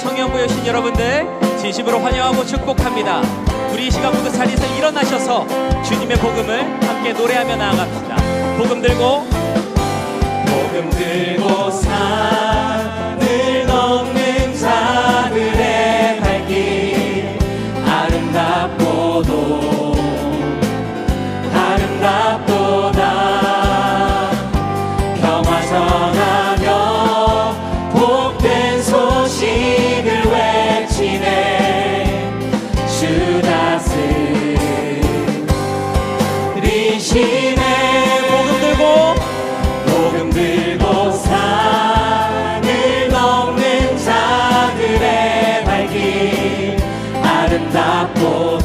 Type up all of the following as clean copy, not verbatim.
청년부 여신 여러분들 진심으로 환영하고 축복합니다. 우리 이 시간 모두 자리에서 일어나셔서 주님의 복음을 함께 노래하며 나아갑시다. 복음 들고 산을 넘는 자들의 발길 아름답도다 평화전하며 복된 소식을 외치네 주 다스리시네 복음 들고 산을 넘는 자들의 발길 아름답도다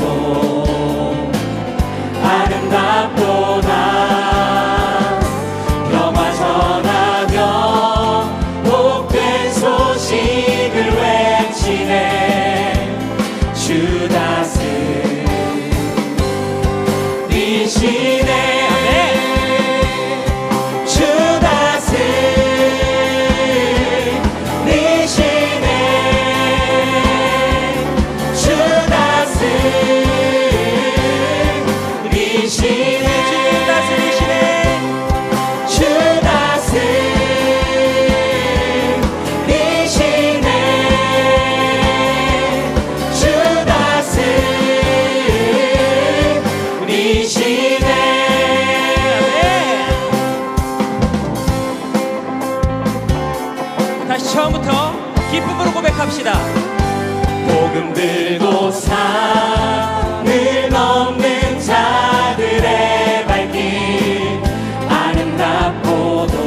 평화 전하며 복된 소식을 외치네 주 다스리시네 다시 처음부터 기쁨으로 고백합시다. 복음 들고 산을 넘는 자들의 발길 아름답도다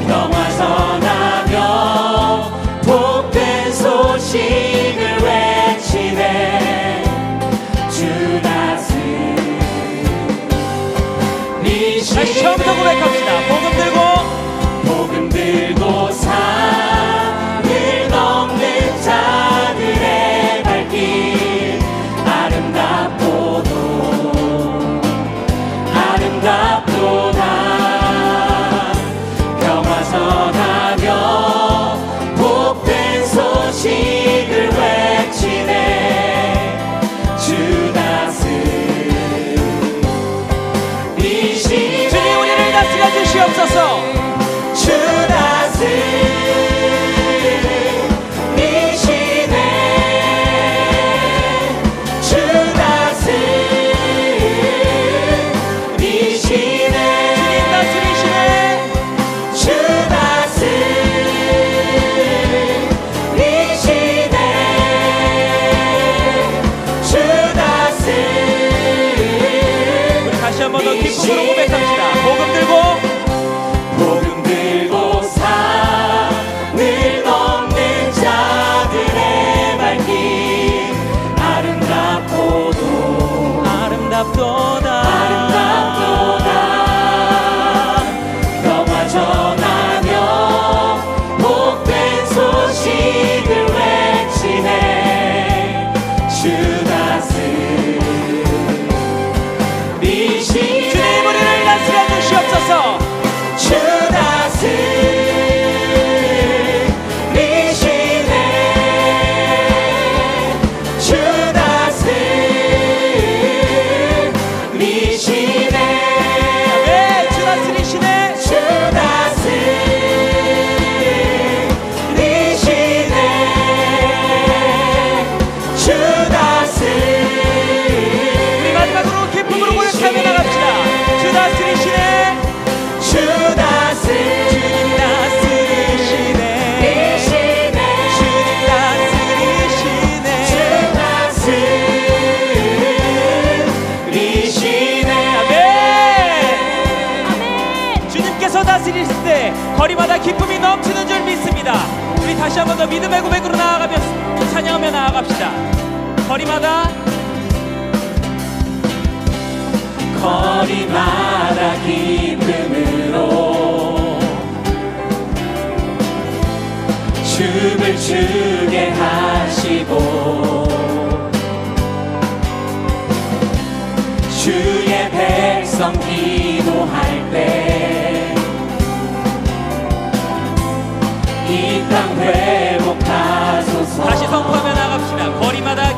평화 전하며 복된 소식을 외치네 주 다시 처음부터 고백합시다. 복음 들고 산을 넘는 자들의 발길 아름답도다 평화 전하며 복된 소식을 외치네 주 다스리시네 주님 우리를 다스려 주시옵소서. 주 다스리시네 주 다스리시네 주 다스리시네 주 다스리시네 우리 다시 한 번 더 기쁨으로 고백합시다. 복음 들고 산을 넘는 자들의 발길 아름답도다 평화 전하며 복된 소식을 외치네 주 다스리시네 주님 우리를 다스려 주시옵소서. 주 다스리시네 주 다스리시네 주 다스리시네 주 다스리시네 주 다스리시네 우리 마지막으로 기쁨으로 고백하며 나갑시다. 주 다스리시네 주 다스리시네 아멘. 주님께서 다스리실 때 거리마다 기쁨이 넘치는 줄 믿습니다. 우리 다시 한 번 더 믿음의 고백으로 나아가며 찬양하며 나아갑시다. 거리마다 기쁨으로 춤을 추게 하시고 주의 백성 기도할 때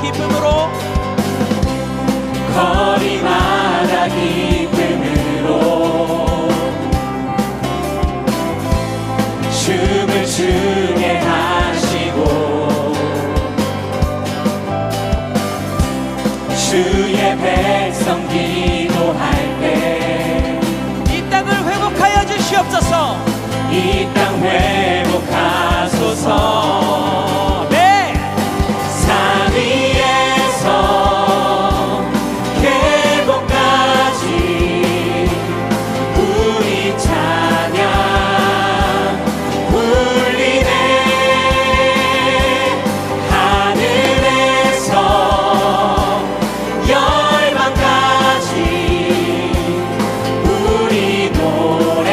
기쁨으로 거리마다 기쁨으로 춤을 추게 하시고 주의 백성 기도할 때 이 땅을 회복하여 주시옵소서. 이 땅 회복하소서. 네, 산 위에서 계곡까지 우리 찬양 울리네. 하늘에서 열방까지 우리 노래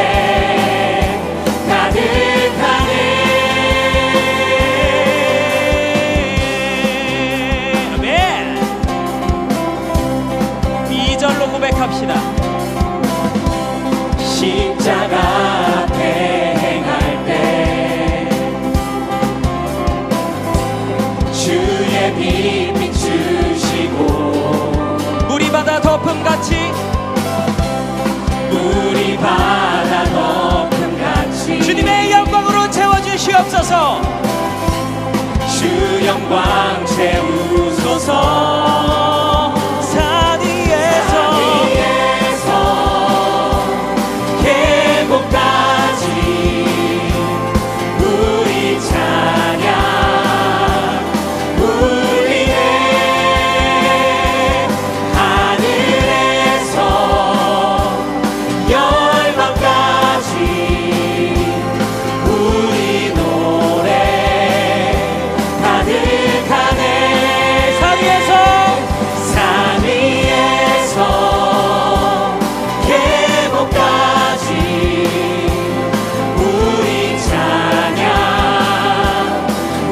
가득하네. 아멘. 2절로 고백합시다. 십자가 앞에 행할 때 주의 빛 비추시고 물이 바다 덮음같이 물이 바다 덮음같이 주님의 영광으로 채워주시옵소서. 주 영광 채우소서. 산 위에서 계곡까지 우리 찬양 울리네. 하늘에서 열방까지 우리 노래 가득하네. 산 위에서 산 위에서 계곡까지 우리 찬양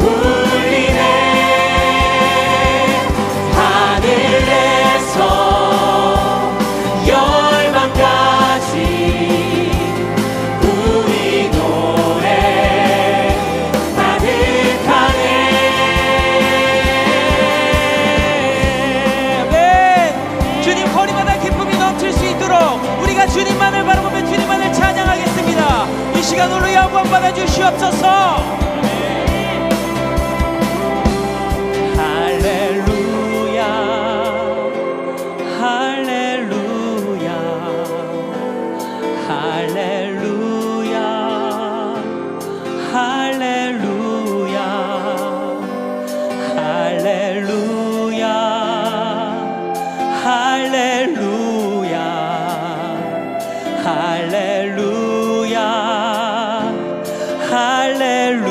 울리네. 하늘에서 열방까지 우리 노래 가득하네. 아멘. 주님 거리마다 기쁨이 넘칠 수 있도록 우리가 주님만을 바라보며 주님만을 찬양하겠습니다. 이 시간 홀로 영광 받아 주시옵소서. 할렐루야 할렐루야 할렐루야 할렐루야 할렐루야 할렐루야 할렐루야 할렐루야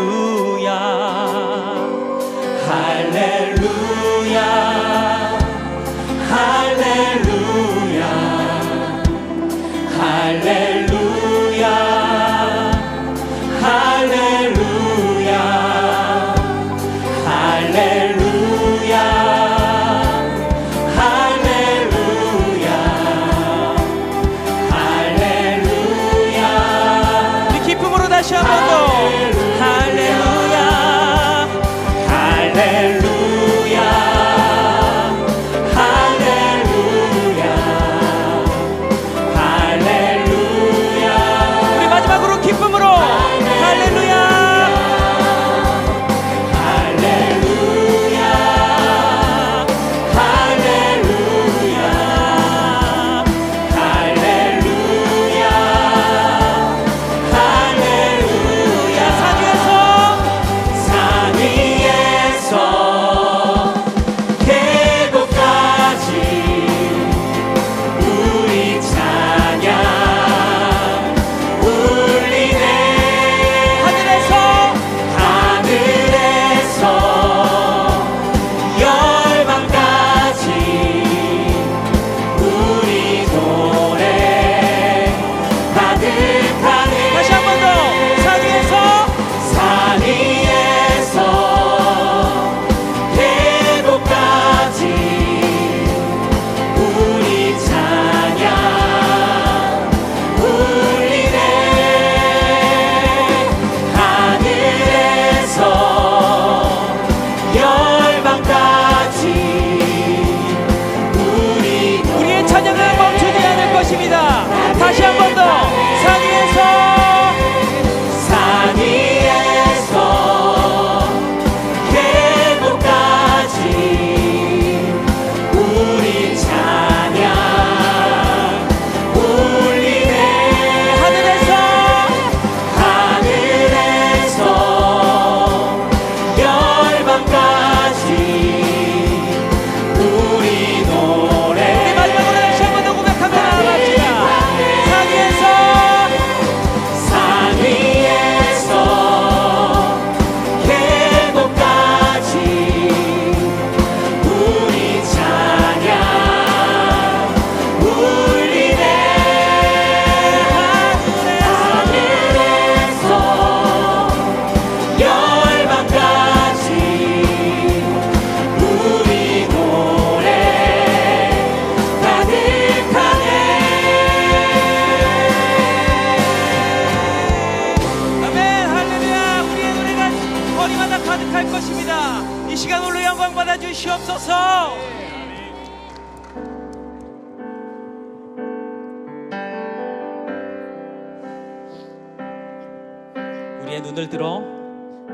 우리의 눈을 들어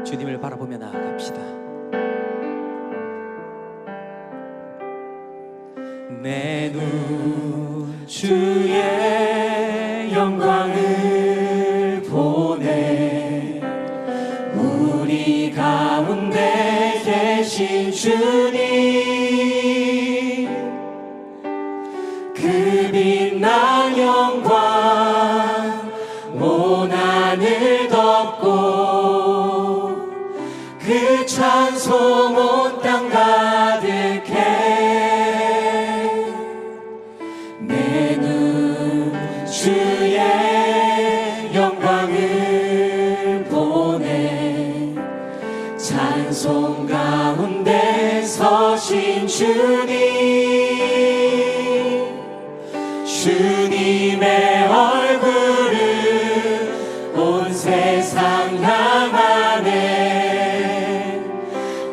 주님을 바라보며 나아갑시다. 내 눈 주의 영광을 보내 우리 가운데 계신 주님 그 빛난 영광 온 하늘 덮고 그 찬송 온 땅 가득해 내 눈 주의 영광을 보내 찬송 가운데 서신 주님의 얼굴을 온 세상 향하네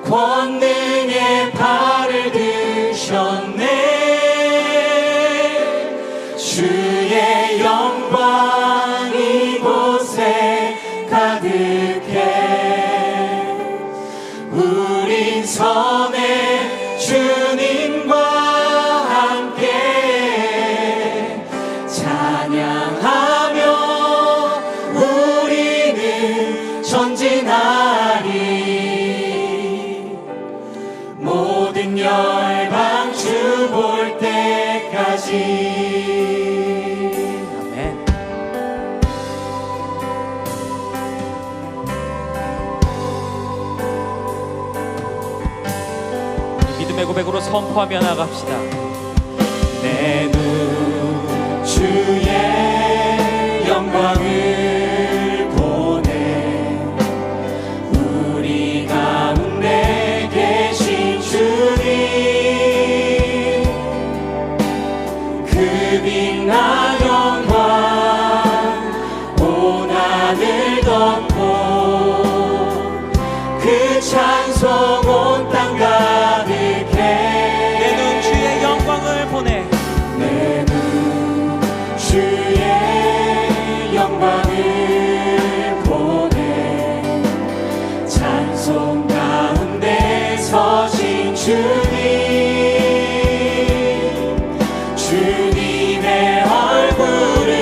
권능의 팔을 드셨네 주의 영광 이곳에 가득해 우린 섬에 주님과 함께 찬양하며 우리는 전진하리 모든 열방 주 볼 때까지 믿음의 고백으로 선포하며 나갑시다. 내 눈 주의 영광을 보내 우리 가운데 계신 주님 그 빛난 영광 온 하늘 덮고 그 찬송 온 땅 가득해 내 눈 주의 영광을 보내 내 눈 주의 영광을 보내 찬송 가운데 서신 주님의 얼굴은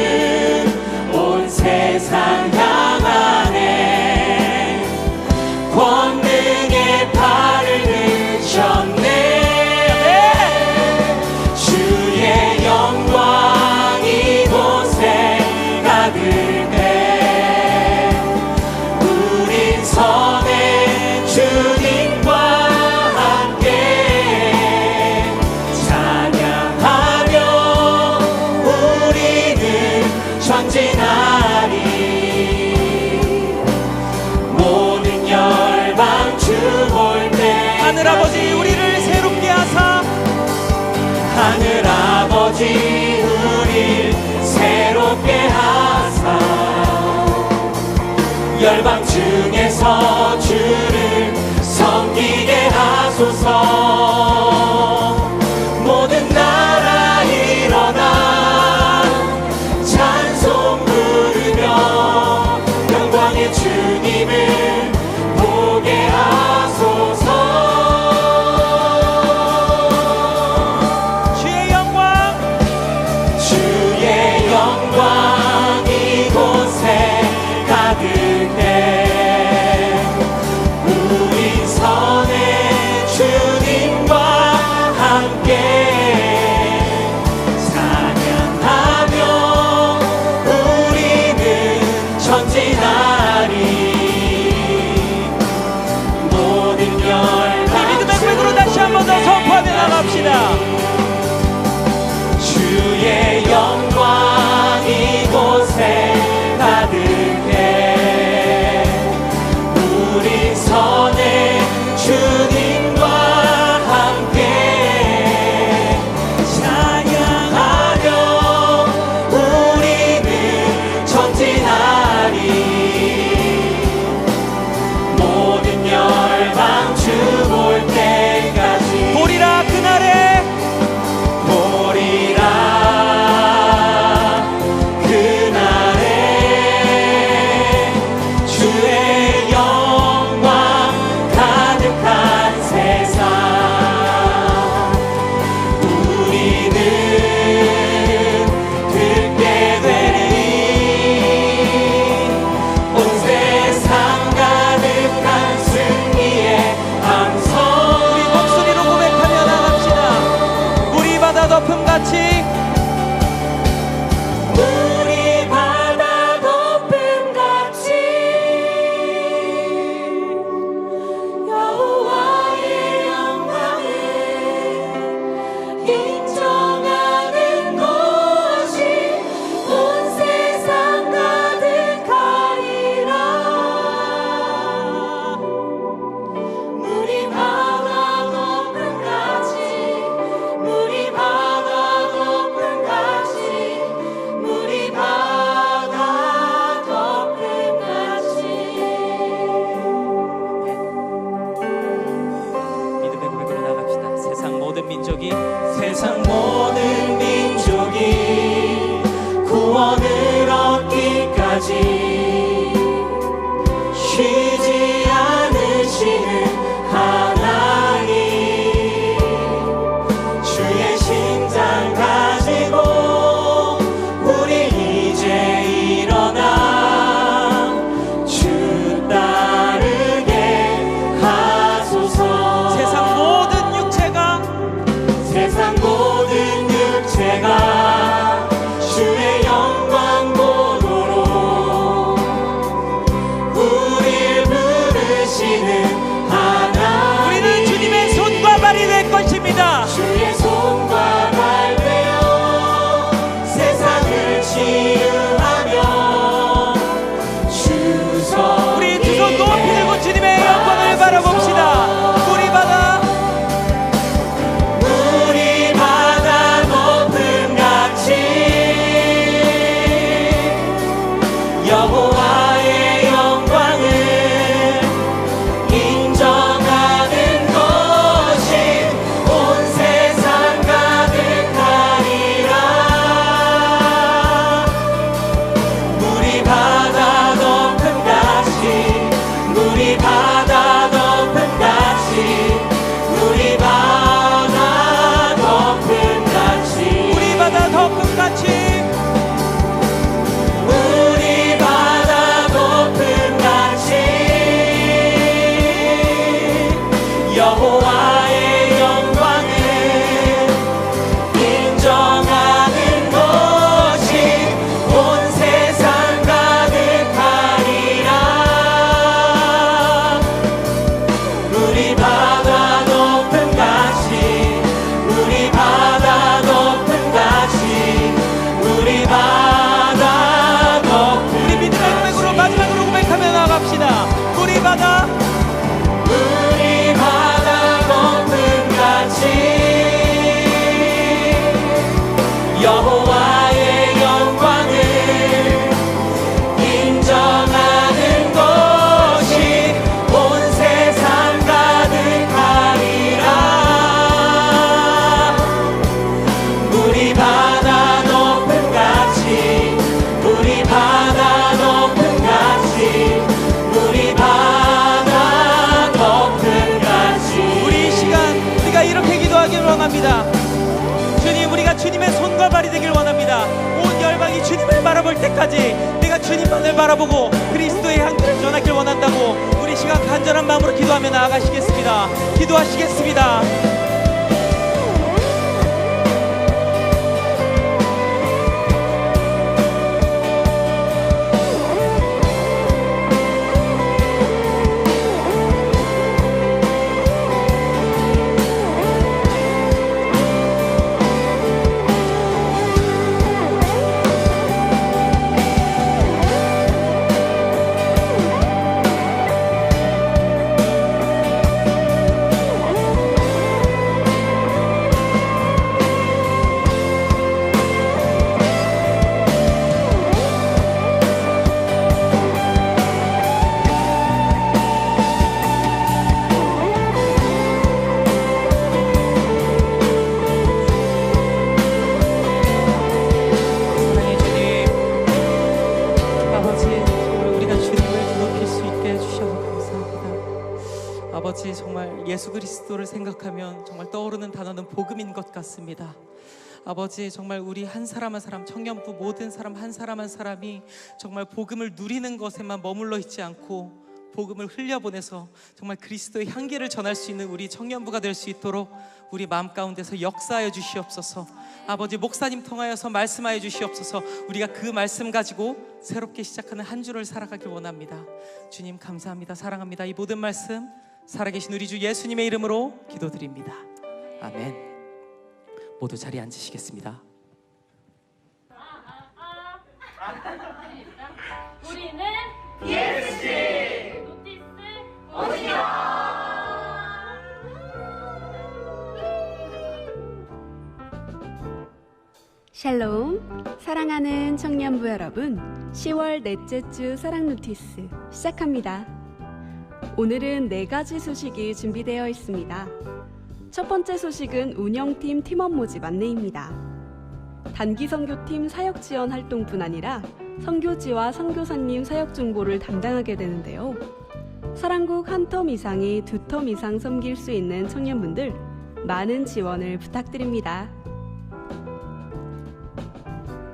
온 세상 향하네 권능의 팔을 드셨네 주의 영광 이곳에 가득해 우린 섬에 주님과 함께 찬양하며 우리는 전진하리 모든 열방 주 볼 때 하늘아버지 우리를 새롭게 하사 하늘 아버지 우릴 새롭게 하사 열방 중에서 주를 섬기게 하소서 모든 나라 일어나 찬송 부르며 영광의 주님을 보게 하소서 주의 영광 주의 영광 이곳에 가득해 우리 선에 주님과 같이 우리 바다 덮음같이 여호와의 영광을 인정하는 것이 온 세상 가득하리라. 물이 바다 덮음같이 물이 바다 덮음같이 물이 바다 덮음같이. 믿음의 고백으로 나갑시다. 세상 모든 민족이 구원을 얻기까지 쉬지 않으시는 하나님, 주의 심장 가지고 우리 이제 일어나 주 따르게 하소서. 세상 모든 육체가 주의 영광 보도록 우릴 부르시는 하나님, 우리는 주님의 손과 발이 될 것입니다. 주의 손과 발 되어 세상을 치유하며 주소. 우리 두 손 높이 들고 주님의 영광을 바라봅시다. 우리 바다 여호와의 영광을 인정하는 것이 온 세상 가득하리라. 물이 바다 덮음같이 물이 바다 덮음같이 물이 바다 덮음같이 우리 바다 덮음같이 여호와의 영광을 인정하는 것이 온 세상 가득하리라. 물이 바다 덮음같이 물이 바다 덮음같이 물이 바다 덮음같이. 우리 믿음의 고백으로 마지막으로 고백하며 나갑시다. 우리 바다 물이 바다 덮음같이 여호와의 영광을 인정하는 것이 온 세상 가득하리라. 물이 바다 덮음같이 물이 바다 덮음같이 물이 바다 덮음같이. 우리 이 시간 우리가 이렇게 기도하기를 원합니다. 주님, 우리가 주님의 손과 발이 되길 원합니다. 온 열방이 주님을 바라볼 때까지 내가 주님만을 바라보고 그리스도의 향기를 전하길 원한다고 우리 시간 간절한 마음으로 기도하며 나아가시겠습니다. 기도하시겠습니다. 아버지, 정말 예수 그리스도를 생각하면 정말 떠오르는 단어는 복음인 것 같습니다. 아버지, 정말 우리 한 사람 한 사람, 청년부 모든 사람 한 사람 한 사람이 정말 복음을 누리는 것에만 머물러 있지 않고 복음을 흘려보내서 정말 그리스도의 향기를 전할 수 있는 우리 청년부가 될 수 있도록 우리 마음 가운데서 역사하여 주시옵소서. 아버지, 목사님 통하여서 말씀하여 주시옵소서. 우리가 그 말씀 가지고 새롭게 시작하는 한 주를 살아가길 원합니다. 주님 감사합니다. 사랑합니다. 이 모든 말씀 살아계신 우리 주 예수님의 이름으로 기도드립니다. 아멘. 모두 자리에 앉으시겠습니다. 우리는 BSC 노티스 오디오. 샬롬, 사랑하는 청년부 여러분, 10월 넷째 주 사랑 노티스 시작합니다. 오늘은 4가지 소식이 준비되어 있습니다. 첫 번째 소식은 운영팀 팀원 모집 안내입니다. 단기 선교팀 사역 지원 활동뿐 아니라 선교지와 선교사님 사역 정보를 담당하게 되는데요. 사랑국 한 텀 이상이 2텀 이상 섬길 수 있는 청년분들 많은 지원을 부탁드립니다.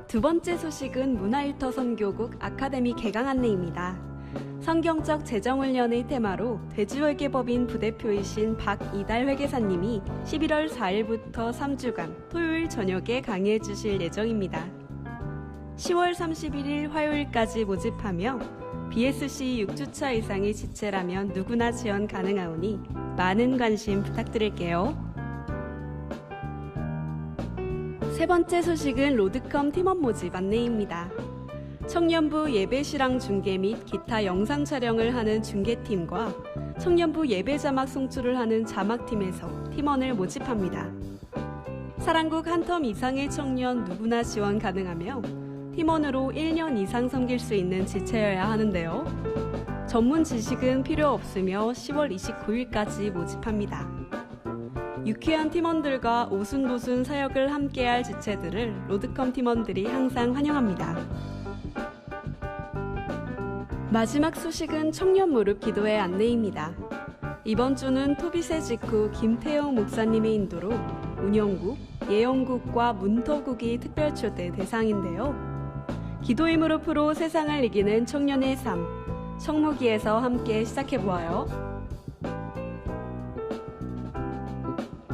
두 번째 소식은 문화일터 선교국 아카데미 개강 안내입니다. 성경적 재정훈련의 테마로 대주회계법인 부대표이신 박이달 회계사님이 11월 4일부터 3주간 토요일 저녁에 강의해 주실 예정입니다. 10월 31일 화요일까지 모집하며 BSC 6주차 이상의 지체라면 누구나 지원 가능하오니 많은 관심 부탁드릴게요. 세 번째 소식은 로드컴 팀원 모집 안내입니다. 청년부 예배실황 중계 및 기타 영상 촬영을 하는 중계팀과 청년부 예배 자막 송출을 하는 자막팀에서 팀원을 모집합니다. 사랑국 한 텀 이상의 청년 누구나 지원 가능하며 팀원으로 1년 이상 섬길 수 있는 지체여야 하는데요. 전문 지식은 필요 없으며 10월 29일까지 모집합니다. 유쾌한 팀원들과 오순도순 사역을 함께할 지체들을 로드컴 팀원들이 항상 환영합니다. 마지막 소식은 청년 무릎 기도회 안내입니다. 이번 주는 토비세 직후 김태용 목사님의 인도로 운영국, 예영국과 문터국이 특별 초대 대상인데요. 기도의 무릎으로 세상을 이기는 청년의 삶, 청무기에서 함께 시작해보아요.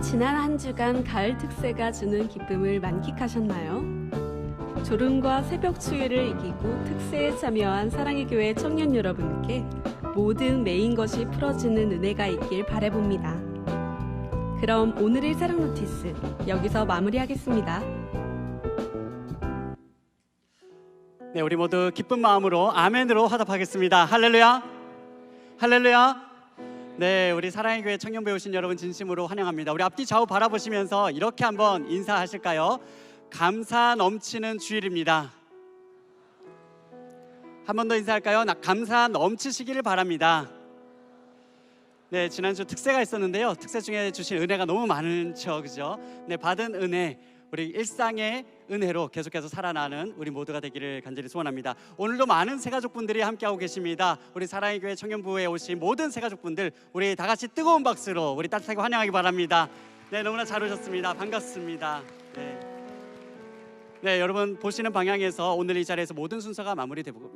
지난 한 주간 가을 특세가 주는 기쁨을 만끽하셨나요? 졸음과 새벽 추위를 이기고 특세에 참여한 사랑의 교회 청년 여러분께 모든 메인 것이 풀어지는 은혜가 있길 바라봅니다. 그럼 오늘의 사랑 노티스 여기서 마무리하겠습니다. 네, 우리 모두 기쁜 마음으로 아멘으로 화답하겠습니다. 할렐루야, 할렐루야. 네, 우리 사랑의 교회 청년부에 오신 여러분 진심으로 환영합니다. 우리 앞뒤 좌우 바라보시면서 이렇게 한번 인사하실까요? 감사 넘치는 주일입니다. 한 번 더 인사할까요? 감사 넘치시기를 바랍니다. 네, 지난주 특세가 있었는데요. 특세 중에 주신 은혜가 너무 많죠, 그죠? 네, 받은 은혜, 우리 일상의 은혜로 계속해서 살아나는 우리 모두가 되기를 간절히 소원합니다. 오늘도 많은 새가족분들이 함께하고 계십니다. 우리 사랑의 교회 청년부에 오신 모든 새가족분들, 우리 다 같이 뜨거운 박수로 우리 따뜻하게 환영하기 바랍니다. 네, 너무나 잘 오셨습니다. 반갑습니다. 네, 여러분 보시는 방향에서 오늘 이 자리에서 모든 순서가 마무리되고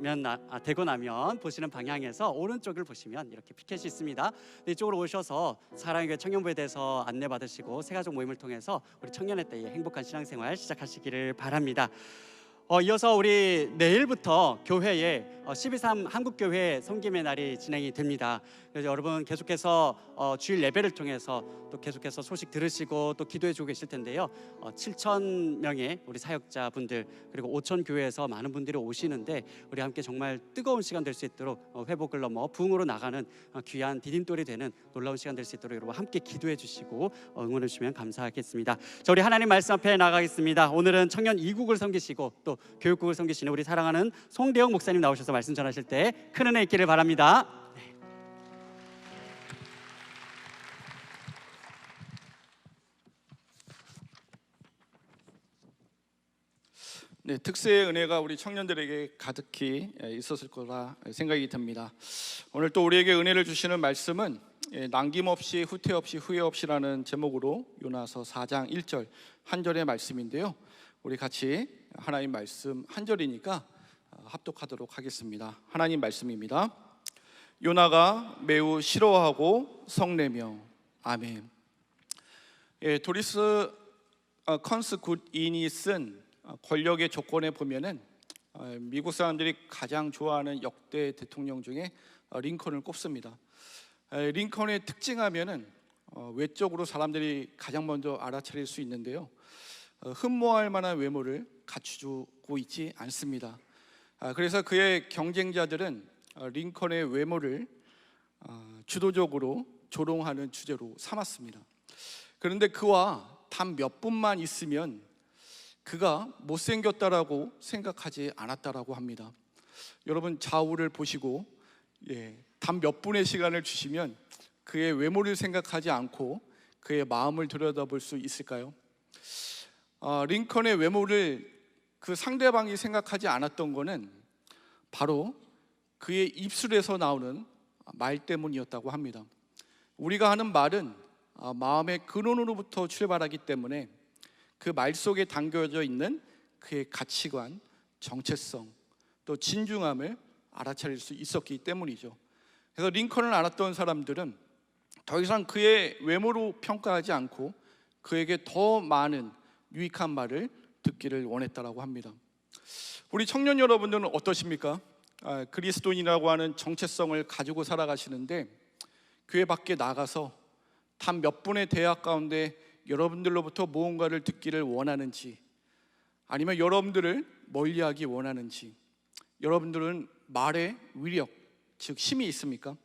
나면 보시는 방향에서 오른쪽을 보시면 이렇게 피켓이 있습니다. 네, 이쪽으로 오셔서 사랑의 교회 청년부에 대해서 안내받으시고 새가족 모임을 통해서 우리 청년의 때에 행복한 신앙생활 시작하시기를 바랍니다. 이어서 우리 내일부터 교회에 12.3 한국교회 섬김의 날이 진행이 됩니다. 그래서 여러분 계속해서 주일 예배를 통해서 또 계속해서 소식 들으시고 또 기도해 주고 계실 텐데요. 7,000명의 우리 사역자분들 그리고 5천 교회에서 많은 분들이 오시는데 우리 함께 정말 뜨거운 시간 될 수 있도록 회복을 넘어 부흥으로 나가는 귀한 디딤돌이 되는 놀라운 시간 될 수 있도록 여러분 함께 기도해 주시고 응원해 주시면 감사하겠습니다. 자, 우리 하나님 말씀 앞에 나가겠습니다. 오늘은 청년 2국을 섬기시고 또 교육국을 섬기시는 우리 사랑하는 송대영 목사님 나오셔서 말씀 전하실 때 큰 은혜 있기를 바랍니다. 네, 특세의 은혜가 우리 청년들에게 가득히 있었을 거라 생각이 듭니다. 오늘 또 우리에게 은혜를 주시는 말씀은 남김없이 후퇴 없이 후회 없이라는 제목으로 요나서 4장 1절 한 절의 말씀인데요. 우리 같이 하나님 말씀 한 절이니까 합독하도록 하겠습니다. 하나님 말씀입니다. 요나가 매우 싫어하고 성내며. 아멘. 도리스 컨스 굿인이 쓴 권력의 조건에 보면은 미국 사람들이 가장 좋아하는 역대 대통령 중에 링컨을 꼽습니다. 링컨의 특징하면은 외적으로 사람들이 가장 먼저 알아차릴 수 있는데요, 흠모할 만한 외모를 갖추고 있지 않습니다. 그래서 그의 경쟁자들은 링컨의 외모를 주도적으로 조롱하는 주제로 삼았습니다. 그런데 그와 단 몇 분만 있으면 그가 못생겼다라고 생각하지 않았다라고 합니다. 여러분, 좌우를 보시고 단 몇 분의 시간을 주시면 그의 외모를 생각하지 않고 그의 마음을 들여다볼 수 있을까요? 링컨의 외모를 그 상대방이 생각하지 않았던 것은 바로 그의 입술에서 나오는 말 때문이었다고 합니다. 우리가 하는 말은 마음의 근원으로부터 출발하기 때문에 그 말 속에 담겨져 있는 그의 가치관, 정체성, 또 진중함을 알아차릴 수 있었기 때문이죠. 그래서 링컨을 알았던 사람들은 더 이상 그의 외모로 평가하지 않고 그에게 더 많은 유익한 말을 듣기를 원했다라고 합니다. 우리 청년 여러분들은 어떠십니까? 그리스도인이라고 하는 정체성을 가지고 살아가시는데 교회 밖에 나가서 단 몇 분의 대화 가운데 여러분들로부터 무언가를 듣기를 원하는지, 아니면 여러분들을 멀리하기 원하는지, 여러분들은 말의 위력, 즉 힘이 있습니까?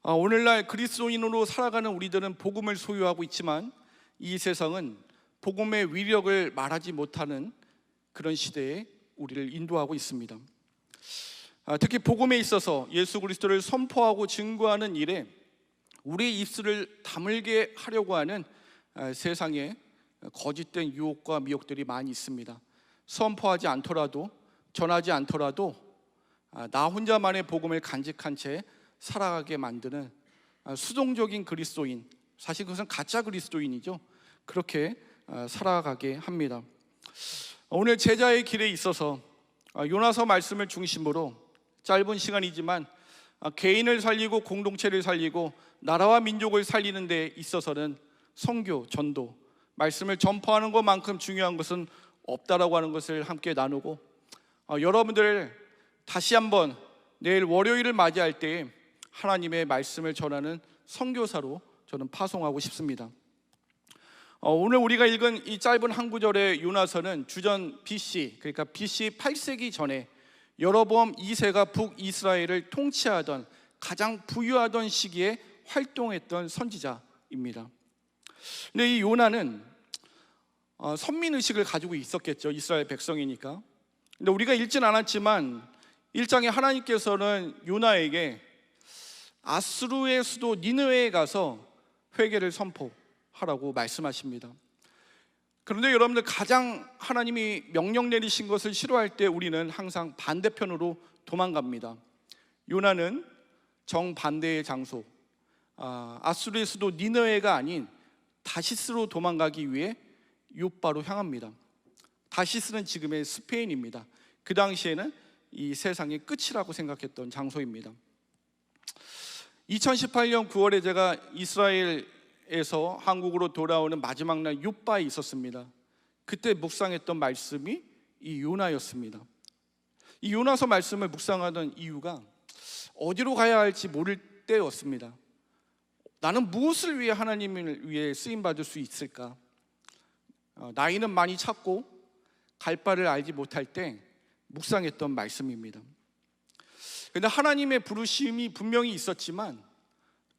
오늘날 그리스도인으로 살아가는 우리들은 복음을 소유하고 있지만 이 세상은 복음의 위력을 말하지 못하는 그런 시대에 우리를 인도하고 있습니다. 특히 복음에 있어서 예수 그리스도를 선포하고 증거하는 일에 우리의 입술을 다물게 하려고 하는 세상에 거짓된 유혹과 미혹들이 많이 있습니다. 선포하지 않더라도, 전하지 않더라도 나 혼자만의 복음을 간직한 채 살아가게 만드는 수동적인 그리스도인, 사실 그것은 가짜 그리스도인이죠. 그렇게 살아가게 합니다. 오늘 제자의 길에 있어서 요나서 말씀을 중심으로 짧은 시간이지만 개인을 살리고 공동체를 살리고 나라와 민족을 살리는 데 있어서는 선교, 전도, 말씀을 전파하는 것만큼 중요한 것은 없다라고 하는 것을 함께 나누고, 여러분들 다시 한번 내일 월요일을 맞이할 때 하나님의 말씀을 전하는 선교사로 저는 파송하고 싶습니다. 오늘 우리가 읽은 이 짧은 한 구절의 요나서는 주전 BC, 그러니까 BC 8세기 전에 여로보암 2세가 북이스라엘을 통치하던 가장 부유하던 시기에 활동했던 선지자입니다. 근데 이 요나는 선민의식을 가지고 있었겠죠. 이스라엘 백성이니까. 근데 우리가 읽진 않았지만 1장에 하나님께서는 요나에게 아수르의 수도 니느웨에 가서 회개를 선포하라고 말씀하십니다. 그런데 여러분들, 가장 하나님이 명령 내리신 것을 싫어할 때 우리는 항상 반대편으로 도망갑니다. 요나는 정반대의 장소, 아수르의 수도 니느웨가 아닌 다시스로 도망가기 위해 요바로 향합니다. 다시스는 지금의 스페인입니다. 그 당시에는 이 세상의 끝이라고 생각했던 장소입니다. 2018년 9월에 제가 이스라엘에서 한국으로 돌아오는 마지막 날 요바에 있었습니다. 그때 묵상했던 말씀이 이 요나였습니다. 이 요나서 말씀을 묵상하던 이유가 어디로 가야 할지 모를 때였습니다. 나는 무엇을 위해 하나님을 위해 쓰임받을 수 있을까? 나이는 많이 찼고 갈 바를 알지 못할 때 묵상했던 말씀입니다. 그런데 하나님의 부르심이 분명히 있었지만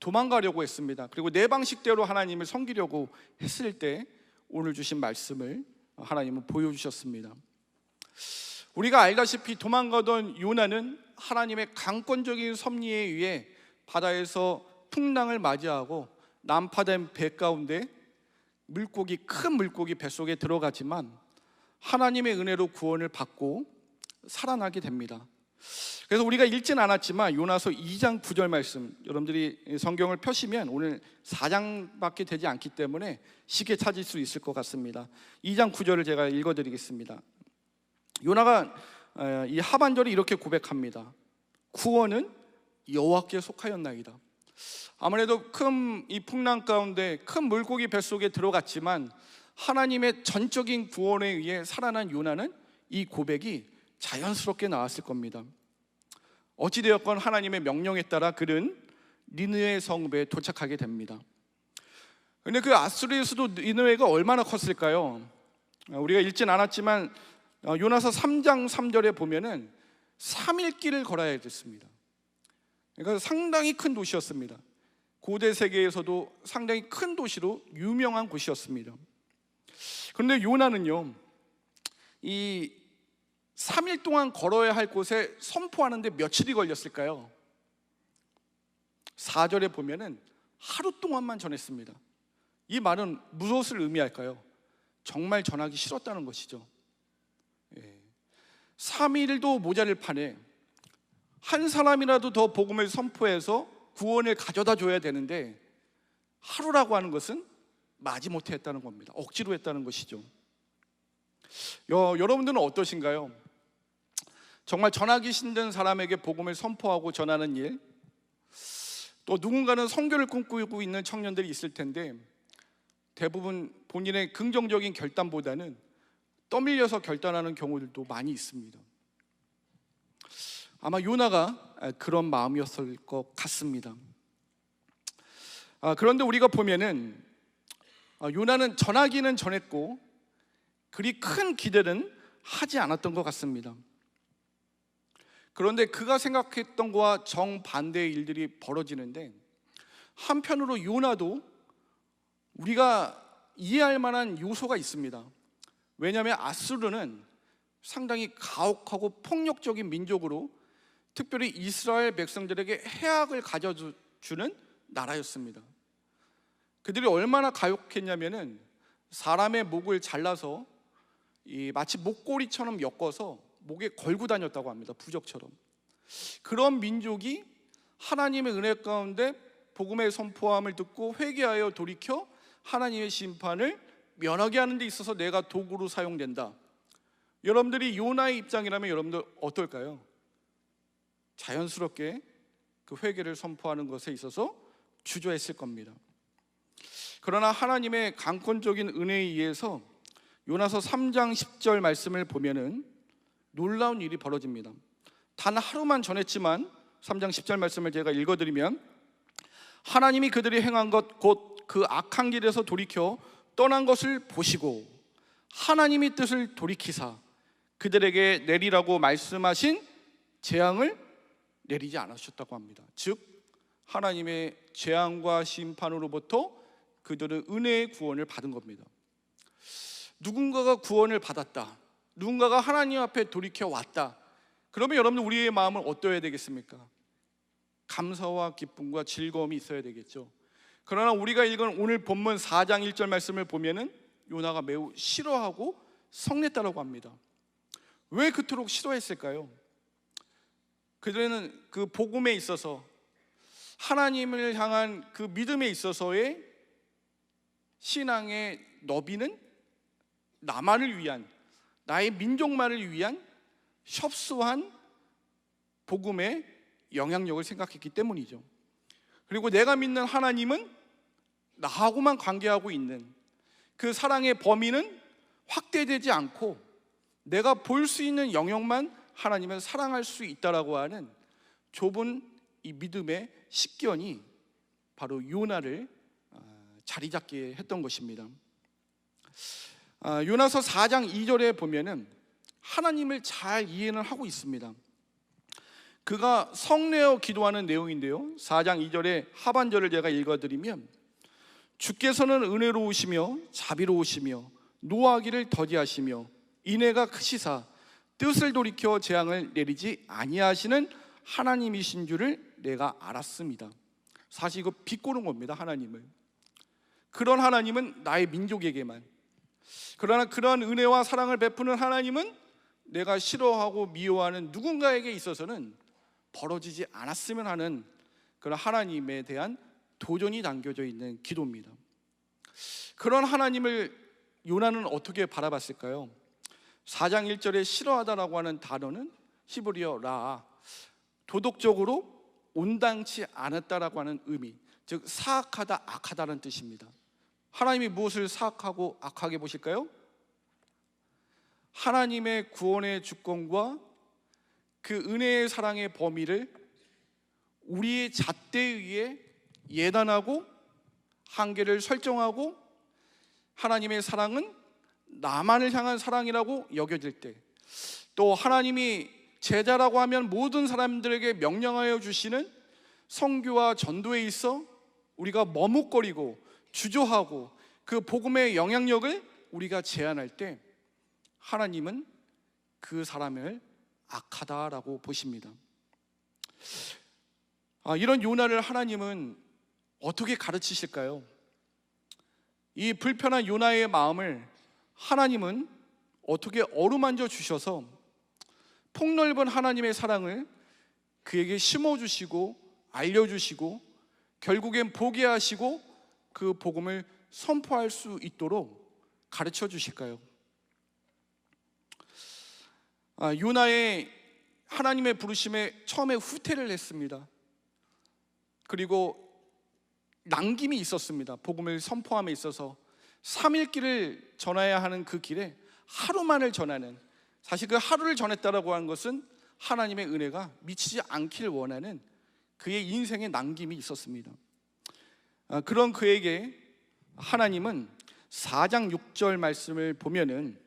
도망가려고 했습니다. 그리고 내 방식대로 하나님을 섬기려고 했을 때 오늘 주신 말씀을 하나님은 보여주셨습니다. 우리가 알다시피 도망가던 요나는 하나님의 강권적인 섭리에 의해 바다에서 풍랑을 맞이하고 난파된 배 가운데 큰 물고기 뱃속에 들어가지만 하나님의 은혜로 구원을 받고 살아나게 됩니다. 그래서 우리가 읽진 않았지만 요나서 2장 9절 말씀, 여러분들이 성경을 펴시면 오늘 4장밖에 되지 않기 때문에 쉽게 찾을 수 있을 것 같습니다. 2장 9절을 제가 읽어드리겠습니다. 요나가 이 하반절에 이렇게 고백합니다. 구원은 여호와께 속하였나이다. 아무래도 큰 이 풍랑 가운데 큰 물고기 뱃속에 들어갔지만 하나님의 전적인 구원에 의해 살아난 요나는 이 고백이 자연스럽게 나왔을 겁니다. 어찌되었건 하나님의 명령에 따라 그는 니느웨 성읍에 도착하게 됩니다. 근데 그 아수르의 수도 니느웨가 얼마나 컸을까요? 우리가 읽진 않았지만 요나서 3장 3절에 보면은 3일 길을 걸어야 됐습니다. 그러니까 상당히 큰 도시였습니다. 고대 세계에서도 상당히 큰 도시로 유명한 곳이었습니다. 그런데 요나는요, 이 3일 동안 걸어야 할 곳에 선포하는데 며칠이 걸렸을까요? 4절에 보면은 하루 동안만 전했습니다. 이 말은 무엇을 의미할까요? 정말 전하기 싫었다는 것이죠. 3일도 모자를 판에 한 사람이라도 더 복음을 선포해서 구원을 가져다 줘야 되는데 하루라고 하는 것은 마지못해 했다는 겁니다. 억지로 했다는 것이죠. 여러분들은 어떠신가요? 정말 전하기 힘든 사람에게 복음을 선포하고 전하는 일, 또 누군가는 선교를 꿈꾸고 있는 청년들이 있을 텐데 대부분 본인의 긍정적인 결단보다는 떠밀려서 결단하는 경우들도 많이 있습니다. 아마 요나가 그런 마음이었을 것 같습니다. 그런데 우리가 보면은 요나는 전하기는 전했고 그리 큰 기대는 하지 않았던 것 같습니다. 그런데 그가 생각했던 것과 정반대의 일들이 벌어지는데 한편으로 요나도 우리가 이해할 만한 요소가 있습니다. 왜냐하면 아수르는 상당히 가혹하고 폭력적인 민족으로 특별히 이스라엘 백성들에게 해악을 가져주는 나라였습니다. 그들이 얼마나 가혹했냐면은 사람의 목을 잘라서 마치 목걸이처럼 엮어서 목에 걸고 다녔다고 합니다. 부적처럼. 그런 민족이 하나님의 은혜 가운데 복음의 선포함을 듣고 회개하여 돌이켜 하나님의 심판을 면하게 하는 데 있어서 내가 도구로 사용된다. 여러분들이 요나의 입장이라면 여러분들 어떨까요? 자연스럽게 그 회개를 선포하는 것에 있어서 주저했을 겁니다. 그러나 하나님의 강권적인 은혜에 의해서 요나서 3장 10절 말씀을 보면은 놀라운 일이 벌어집니다. 단 하루만 전했지만 3장 10절 말씀을 제가 읽어드리면 하나님이 그들이 행한 것 곧 그 악한 길에서 돌이켜 떠난 것을 보시고 하나님이 뜻을 돌이키사 그들에게 내리라고 말씀하신 재앙을 내리지 않으셨다고 합니다. 즉 하나님의 재앙과 심판으로부터 그들은 은혜의 구원을 받은 겁니다. 누군가가 구원을 받았다, 누군가가 하나님 앞에 돌이켜 왔다, 그러면 여러분들 우리의 마음은 어떠해야 되겠습니까? 감사와 기쁨과 즐거움이 있어야 되겠죠. 그러나 우리가 읽은 오늘 본문 4장 1절 말씀을 보면은 요나가 매우 싫어하고 성냈다라고 합니다. 왜 그토록 싫어했을까요? 그들은 그 복음에 있어서 하나님을 향한 그 믿음에 있어서의 신앙의 너비는 나만을 위한, 나의 민족만을 위한 협소한 복음의 영향력을 생각했기 때문이죠. 그리고 내가 믿는 하나님은 나하고만 관계하고 있는 그 사랑의 범위는 확대되지 않고 내가 볼 수 있는 영역만 하나님을 사랑할 수 있다라고 하는 좁은 이 믿음의 식견이 바로 요나를 자리 잡게 했던 것입니다. 요나서 4장 2절에 보면은 하나님을 잘 이해는 하고 있습니다. 그가 성내어 기도하는 내용인데요, 4장 2절의 하반절을 제가 읽어드리면 주께서는 은혜로우시며 자비로우시며 노하기를 더디하시며 인애가 크시사 뜻을 돌이켜 재앙을 내리지 아니하시는 하나님이신 줄을 내가 알았습니다. 사실 이거 비꼬는 겁니다. 하나님을. 그런 하나님은 나의 민족에게만, 그러나 그런 은혜와 사랑을 베푸는 하나님은 내가 싫어하고 미워하는 누군가에게 있어서는 벌어지지 않았으면 하는 그런 하나님에 대한 도전이 담겨져 있는 기도입니다. 그런 하나님을 요나는 어떻게 바라봤을까요? 4장 1절에 싫어하다라고 하는 단어는 히브리어 라, 도덕적으로 온당치 않았다라고 하는 의미, 즉 사악하다, 악하다는 뜻입니다. 하나님이 무엇을 사악하고 악하게 보실까요? 하나님의 구원의 주권과 그 은혜의 사랑의 범위를 우리의 잣대에 의해 예단하고 한계를 설정하고 하나님의 사랑은 나만을 향한 사랑이라고 여겨질 때, 또 하나님이 제자라고 하면 모든 사람들에게 명령하여 주시는 선교와 전도에 있어 우리가 머뭇거리고 주저하고 그 복음의 영향력을 우리가 제한할 때 하나님은 그 사람을 악하다라고 보십니다. 이런 요나를 하나님은 어떻게 가르치실까요? 이 불편한 요나의 마음을 하나님은 어떻게 어루만져 주셔서 폭넓은 하나님의 사랑을 그에게 심어주시고 알려주시고 결국엔 보게 하시고 그 복음을 선포할 수 있도록 가르쳐 주실까요? 요나의 하나님의 부르심에 처음에 후퇴를 했습니다. 그리고 남김이 있었습니다. 복음을 선포함에 있어서 3일 길을 전해야 하는 그 길에 하루만을 전하는, 사실 그 하루를 전했다라고 하는 것은 하나님의 은혜가 미치지 않기를 원하는 그의 인생의 남김이 있었습니다. 그런 그에게 하나님은 4장 6절 말씀을 보면은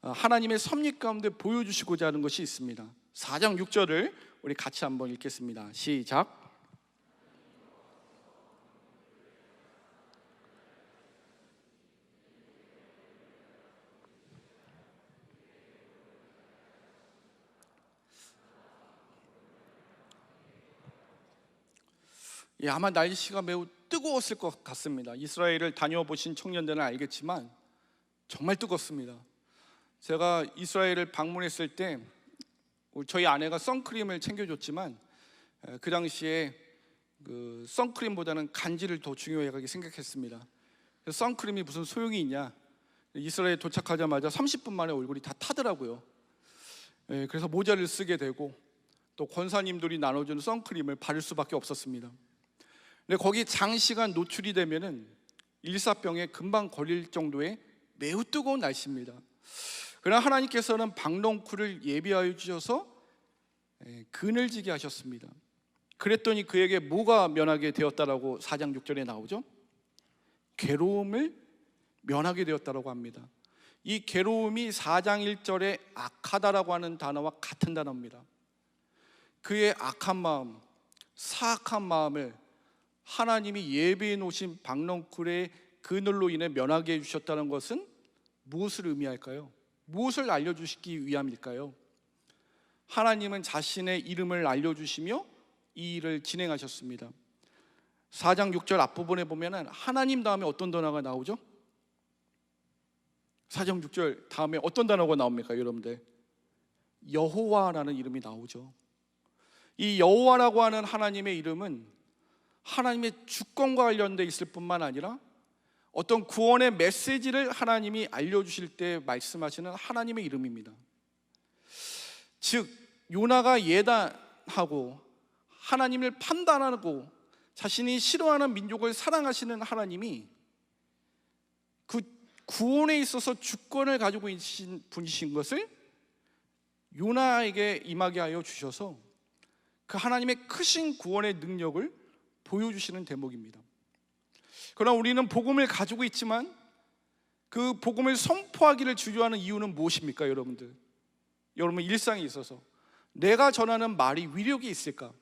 하나님의 섭리 가운데 보여주시고자 하는 것이 있습니다. 4장 6절을 우리 같이 한번 읽겠습니다. 시작. 아마 날씨가 매우 뜨거웠을 것 같습니다. 이스라엘을 다녀보신 청년들은 알겠지만 정말 뜨겁습니다. 제가 이스라엘을 방문했을 때 저희 아내가 선크림을 챙겨줬지만 그 당시에 그 선크림보다는 간지를 더 중요하게 생각했습니다. 그래서 선크림이 무슨 소용이 있냐, 이스라엘 도착하자마자 30분 만에 얼굴이 다 타더라고요. 그래서 모자를 쓰게 되고 또 권사님들이 나눠주는 선크림을 바를 수밖에 없었습니다. 근데 거기 장시간 노출이 되면은 일사병에 금방 걸릴 정도의 매우 뜨거운 날씨입니다. 그러나 하나님께서는 박넝쿨을 예비하여 주셔서 그늘지게 하셨습니다. 그랬더니 그에게 뭐가 면하게 되었다라고 4장 6절에 나오죠? 괴로움을 면하게 되었다라고 합니다. 이 괴로움이 4장 1절에 악하다라고 하는 단어와 같은 단어입니다. 그의 악한 마음, 사악한 마음을 하나님이 예비해 놓으신 박넝쿨의 그늘로 인해 면하게 해주셨다는 것은 무엇을 의미할까요? 무엇을 알려주시기 위함일까요? 하나님은 자신의 이름을 알려주시며 이 일을 진행하셨습니다. 4장 6절 앞부분에 보면 하나님 다음에 어떤 단어가 나오죠? 4장 6절 다음에 어떤 단어가 나옵니까, 여러분들? 여호와라는 이름이 나오죠. 이 여호와라고 하는 하나님의 이름은 하나님의 주권과 관련돼 있을 뿐만 아니라 어떤 구원의 메시지를 하나님이 알려주실 때 말씀하시는 하나님의 이름입니다. 즉 요나가 예단하고 하나님을 판단하고 자신이 싫어하는 민족을 사랑하시는 하나님이 그 구원에 있어서 주권을 가지고 계신 분이신 것을 요나에게 임하게 하여 주셔서 그 하나님의 크신 구원의 능력을 보여주시는 대목입니다. 그러나 우리는 복음을 가지고 있지만 그 복음을 선포하기를 주저하는 이유는 무엇입니까, 여러분들? 여러분 일상에 있어서 내가 전하는 말이 위력이 있을까?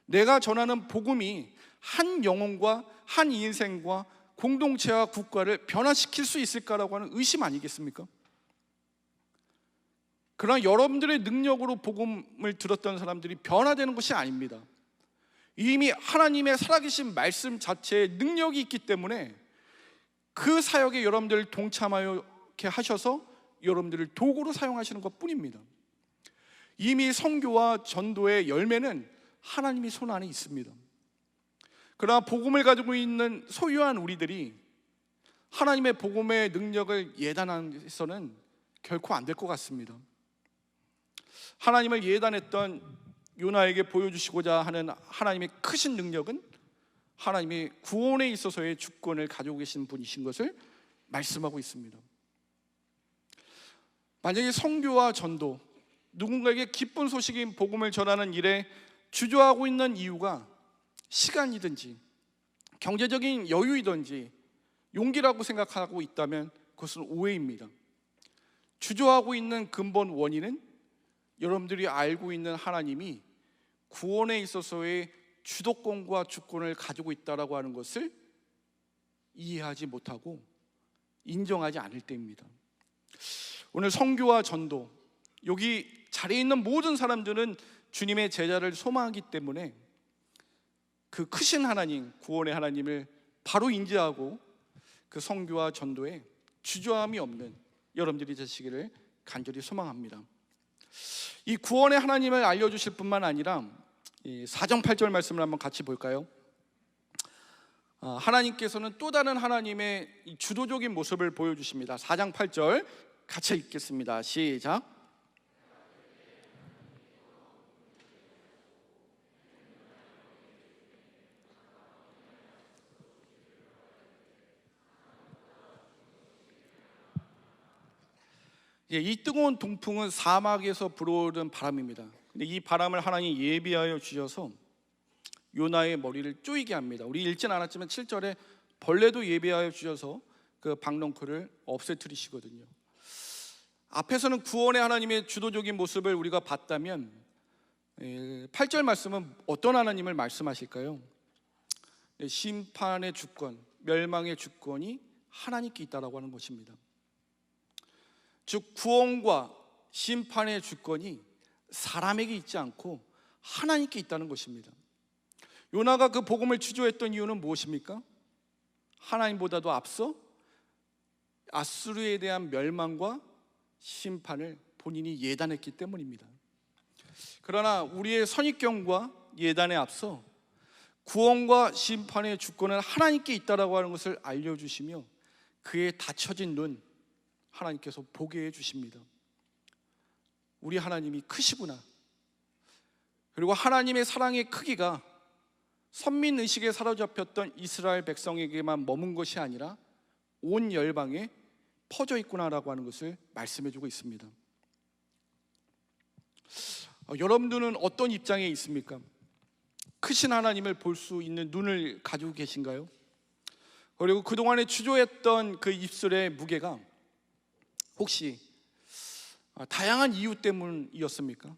내가 전하는 복음이 한 영혼과 한 인생과 공동체와 국가를 변화시킬 수 있을까라고 하는 의심 아니겠습니까? 그러나 여러분들의 능력으로 복음을 들었던 사람들이 변화되는 것이 아닙니다. 이미 하나님의 살아계신 말씀 자체에 능력이 있기 때문에 그 사역에 여러분들을 동참하여 하셔서 여러분들을 도구로 사용하시는 것 뿐입니다. 이미 선교와 전도의 열매는 하나님이 손 안에 있습니다. 그러나 복음을 가지고 있는 소유한 우리들이 하나님의 복음의 능력을 예단해서는 결코 안 될 것 같습니다. 하나님을 예단했던 요나에게 보여주시고자 하는 하나님의 크신 능력은 하나님이 구원에 있어서의 주권을 가지고 계신 분이신 것을 말씀하고 있습니다. 만약에 선교와 전도, 누군가에게 기쁜 소식인 복음을 전하는 일에 주저하고 있는 이유가 시간이든지 경제적인 여유이든지 용기라고 생각하고 있다면 그것은 오해입니다. 주저하고 있는 근본 원인은 여러분들이 알고 있는 하나님이 구원에 있어서의 주도권과 주권을 가지고 있다라고 하는 것을 이해하지 못하고 인정하지 않을 때입니다. 오늘 선교와 전도, 여기 자리에 있는 모든 사람들은 주님의 제자를 소망하기 때문에 그 크신 하나님, 구원의 하나님을 바로 인지하고 그 선교와 전도에 주저함이 없는 여러분들이 되시기를 간절히 소망합니다. 이 구원의 하나님을 알려주실 뿐만 아니라 4장 8절 말씀을 한번 같이 볼까요? 하나님께서는 또 다른 하나님의 주도적인 모습을 보여주십니다. 4장 8절 같이 읽겠습니다. 시작. 이 뜨거운 동풍은 사막에서 불어오는 바람입니다. 근데 이 바람을 하나님이 예비하여 주셔서 요나의 머리를 쪼이게 합니다. 우리 읽진 않았지만 7절에 벌레도 예비하여 주셔서 그 박넝쿨을 없애뜨리시거든요. 앞에서는 구원의 하나님의 주도적인 모습을 우리가 봤다면 8절 말씀은 어떤 하나님을 말씀하실까요? 심판의 주권, 멸망의 주권이 하나님께 있다라고 하는 것입니다. 즉 구원과 심판의 주권이 사람에게 있지 않고 하나님께 있다는 것입니다. 요나가 그 복음을 주저했던 이유는 무엇입니까? 하나님보다도 앞서 아수르에 대한 멸망과 심판을 본인이 예단했기 때문입니다. 그러나 우리의 선입견과 예단에 앞서 구원과 심판의 주권은 하나님께 있다라고 하는 것을 알려주시며 그의 닫혀진 눈 하나님께서 보게 해주십니다. 우리 하나님이 크시구나. 그리고 하나님의 사랑의 크기가 선민의식에 사로잡혔던 이스라엘 백성에게만 머문 것이 아니라 온 열방에 퍼져 있구나라고 하는 것을 말씀해주고 있습니다. 여러분들은 어떤 입장에 있습니까? 크신 하나님을 볼 수 있는 눈을 가지고 계신가요? 그리고 그동안에 주저했던 그 입술의 무게가 혹시 다양한 이유 때문이었습니까?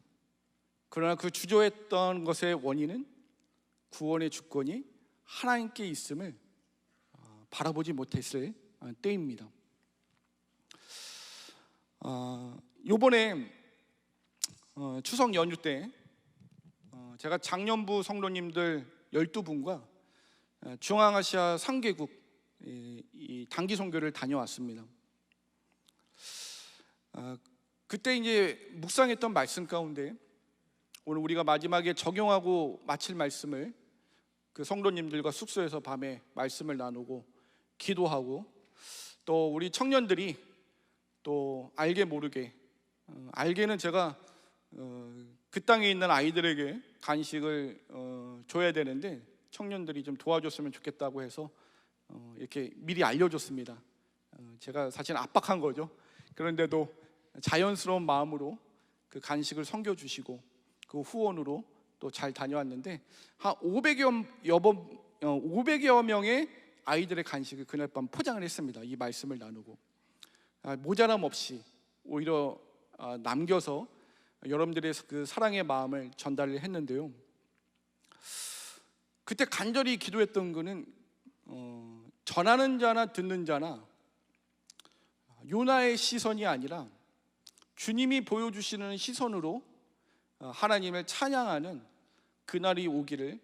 그러나 그 주저했던 것의 원인은 구원의 주권이 하나님께 있음을 바라보지 못했을 때입니다. 요번에 추석 연휴 때 제가 장년부 성도님들 12분과 중앙아시아 3개국 이 단기 선교를 다녀왔습니다. 그때 이제 묵상했던 말씀 가운데 오늘 우리가 마지막에 적용하고 마칠 말씀을 그 성도님들과 숙소에서 밤에 말씀을 나누고 기도하고 또 우리 청년들이 또 알게 모르게 알게는 제가 그 땅에 있는 아이들에게 간식을 줘야 되는데 청년들이 좀 도와줬으면 좋겠다고 해서 이렇게 미리 알려줬습니다. 제가 사실 압박한 거죠. 그런데도 자연스러운 마음으로 그 간식을 섬겨주시고 그 후원으로 또 잘 다녀왔는데 한 500여 명의 아이들의 간식을 그날 밤 포장을 했습니다. 이 말씀을 나누고 모자람 없이 오히려 남겨서 여러분들의 그 사랑의 마음을 전달을 했는데요. 그때 간절히 기도했던 거는 전하는 자나 듣는 자나 요나의 시선이 아니라 주님이 보여주시는 시선으로 하나님을 찬양하는 그날이 오기를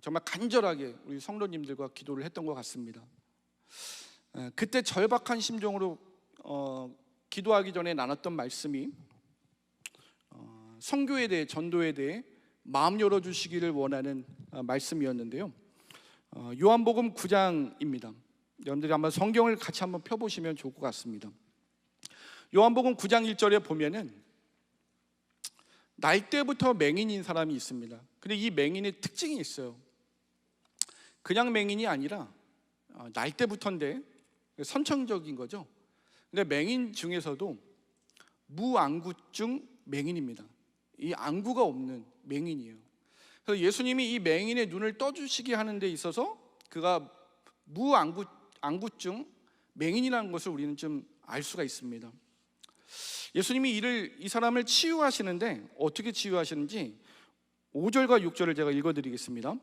정말 간절하게 우리 성도님들과 기도를 했던 것 같습니다. 그때 절박한 심정으로 기도하기 전에 나눴던 말씀이 선교에 대해, 전도에 대해 마음 열어주시기를 원하는 말씀이었는데요. 요한복음 9장입니다. 여러분들이 한번 성경을 같이 한번 펴보시면 좋을 것 같습니다. 요한복음 9장 1절에 보면은 날 때부터 맹인인 사람이 있습니다. 근데 이 맹인의 특징이 있어요. 그냥 맹인이 아니라 날 때부터인데 선천적인 거죠. 근데 맹인 중에서도 무안구증 맹인입니다. 이 안구가 없는 맹인이에요. 그래서 예수님이 이 맹인의 눈을 떠주시게 하는 데 있어서 그가 무안구증 맹인이라는 것을 우리는 좀 알 수가 있습니다. 예수님이 이 사람을 치유하시는데 어떻게 치유하시는지 5절과 6절을 제가 읽어드리겠습니다.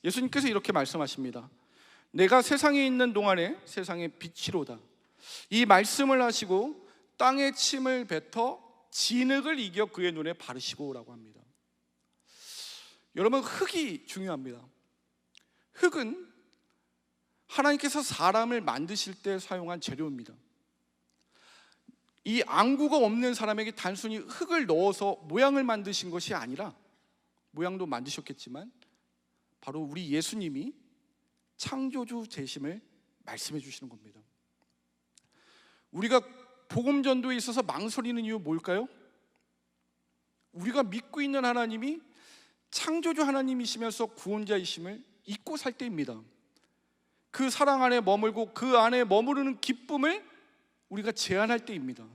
예수님께서 이렇게 말씀하십니다. 내가 세상에 있는 동안에 세상의 빛이로다. 이 말씀을 하시고 땅에 침을 뱉어 진흙을 이겨 그의 눈에 바르시고 라고 합니다. 여러분, 흙이 중요합니다. 흙은 하나님께서 사람을 만드실 때 사용한 재료입니다. 이 안구가 없는 사람에게 단순히 흙을 넣어서 모양을 만드신 것이 아니라, 모양도 만드셨겠지만 바로 우리 예수님이 창조주 되심을 말씀해 주시는 겁니다. 우리가 복음 전도에 있어서 망설이는 이유 뭘까요? 우리가 믿고 있는 하나님이 창조주 하나님이시면서 구원자이심을 잊고 살 때입니다. 그 사랑 안에 머물고 그 안에 머무르는 기쁨을 우리가 제한할 때입니다.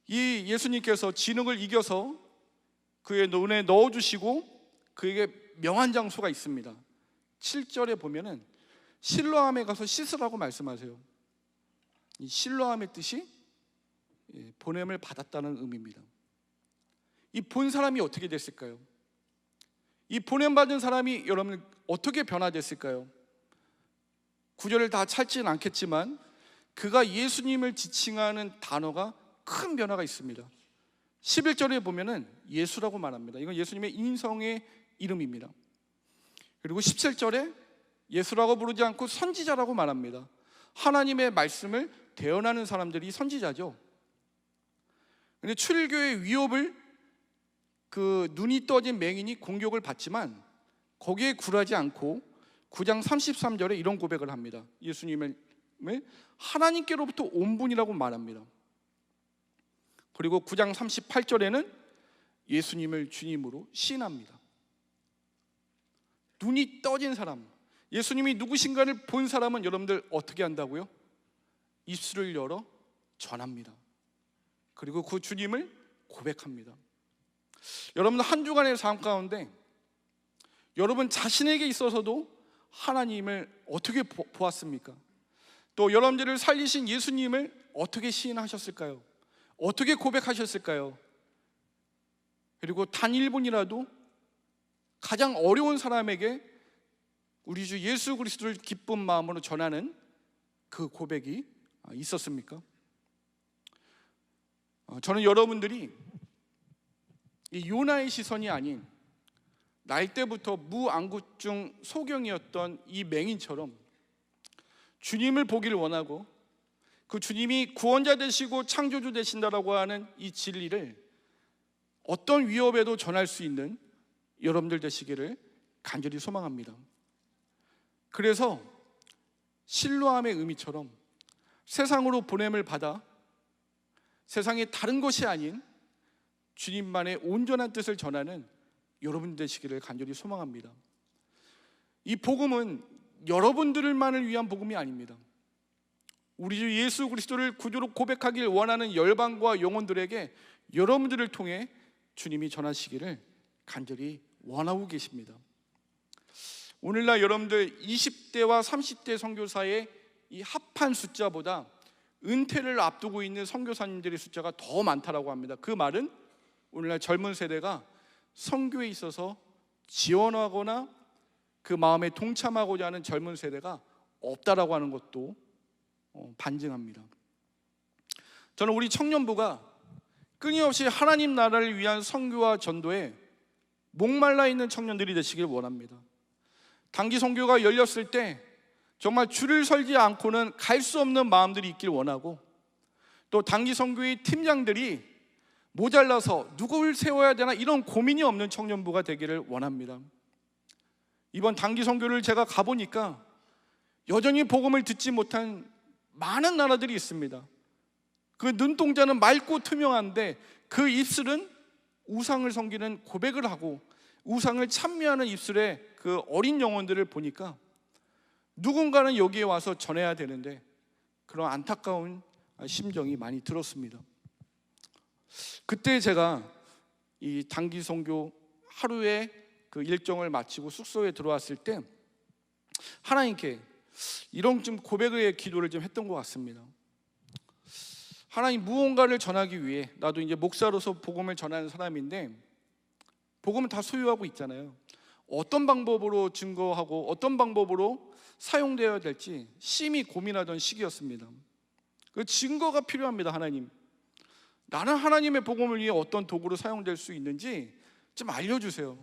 이 예수님께서 진흙을 이겨서 그의 눈에 넣어주시고 그에게 명한 장소가 있습니다. 7절에 보면은 실로암에 가서 씻으라고 말씀하세요. 이 실로암의 뜻이 보냄을 받았다는 의미입니다. 이 본 사람이 어떻게 됐을까요? 이 보냄받은 사람이 여러분 어떻게 변화됐을까요? 구절을 다 찾지는 않겠지만 그가 예수님을 지칭하는 단어가 큰 변화가 있습니다. 11절에 보면은 예수라고 말합니다. 이건 예수님의 인성의 이름입니다. 그리고 17절에 예수라고 부르지 않고 선지자라고 말합니다. 하나님의 말씀을 대언하는 사람들이 선지자죠. 근데 출애굽의 위협을 그 눈이 떠진 맹인이 공격을 받지만 거기에 굴하지 않고 9장 33절에 이런 고백을 합니다. 예수님을 하나님께로부터 온 분이라고 말합니다. 그리고 9장 38절에는 예수님을 주님으로 시인합니다. 눈이 떠진 사람, 예수님이 누구신가를 본 사람은 여러분들 어떻게 한다고요? 입술을 열어 전합니다. 그리고 그 주님을 고백합니다. 여러분, 한 주간의 삶 가운데 여러분 자신에게 있어서도 하나님을 어떻게 보았습니까? 또 여러분들을 살리신 예수님을 어떻게 시인하셨을까요? 어떻게 고백하셨을까요? 그리고 단 1분이라도 가장 어려운 사람에게 우리 주 예수 그리스도를 기쁜 마음으로 전하는 그 고백이 있었습니까? 저는 여러분들이 이 요나의 시선이 아닌 날 때부터 무안구증 소경이었던 이 맹인처럼 주님을 보기를 원하고 그 주님이 구원자 되시고 창조주 되신다라고 하는 이 진리를 어떤 위협에도 전할 수 있는 여러분들 되시기를 간절히 소망합니다. 그래서 실로암의 의미처럼 세상으로 보냄을 받아 세상에 다른 것이 아닌 주님만의 온전한 뜻을 전하는 여러분 되시기를 간절히 소망합니다. 이 복음은 여러분들만을 위한 복음이 아닙니다. 우리 주 예수 그리스도를 구주로 고백하길 원하는 열방과 영혼들에게 여러분들을 통해 주님이 전하시기를 간절히 원하고 계십니다. 오늘날 여러분들 20대와 30대 선교사의 이 합한 숫자보다 은퇴를 앞두고 있는 선교사님들의 숫자가 더 많다라고 합니다. 그 말은 오늘날 젊은 세대가 선교에 있어서 지원하거나 그 마음에 동참하고자 하는 젊은 세대가 없다라고 하는 것도 반증합니다. 저는 우리 청년부가 끊임없이 하나님 나라를 위한 선교와 전도에 목말라 있는 청년들이 되시길 원합니다. 단기 선교가 열렸을 때 정말 줄을 설지 않고는 갈 수 없는 마음들이 있길 원하고, 또 단기 선교의 팀장들이 모자라서 누구를 세워야 되나 이런 고민이 없는 청년부가 되기를 원합니다. 이번 단기 선교를 제가 가보니까 여전히 복음을 듣지 못한 많은 나라들이 있습니다. 그 눈동자는 맑고 투명한데 그 입술은 우상을 섬기는 고백을 하고 우상을 찬미하는 입술의 그 어린 영혼들을 보니까 누군가는 여기에 와서 전해야 되는데 그런 안타까운 심정이 많이 들었습니다. 그때 제가 이 단기 선교 하루에 그 일정을 마치고 숙소에 들어왔을 때 하나님께 이런 좀 고백의 기도를 좀 했던 것 같습니다. 하나님, 무언가를 전하기 위해 나도 이제 목사로서 복음을 전하는 사람인데 복음은 다 소유하고 있잖아요. 어떤 방법으로 증거하고 어떤 방법으로 사용되어야 될지 심히 고민하던 시기였습니다. 그 증거가 필요합니다. 하나님, 나는 하나님의 복음을 위해 어떤 도구로 사용될 수 있는지 좀 알려주세요.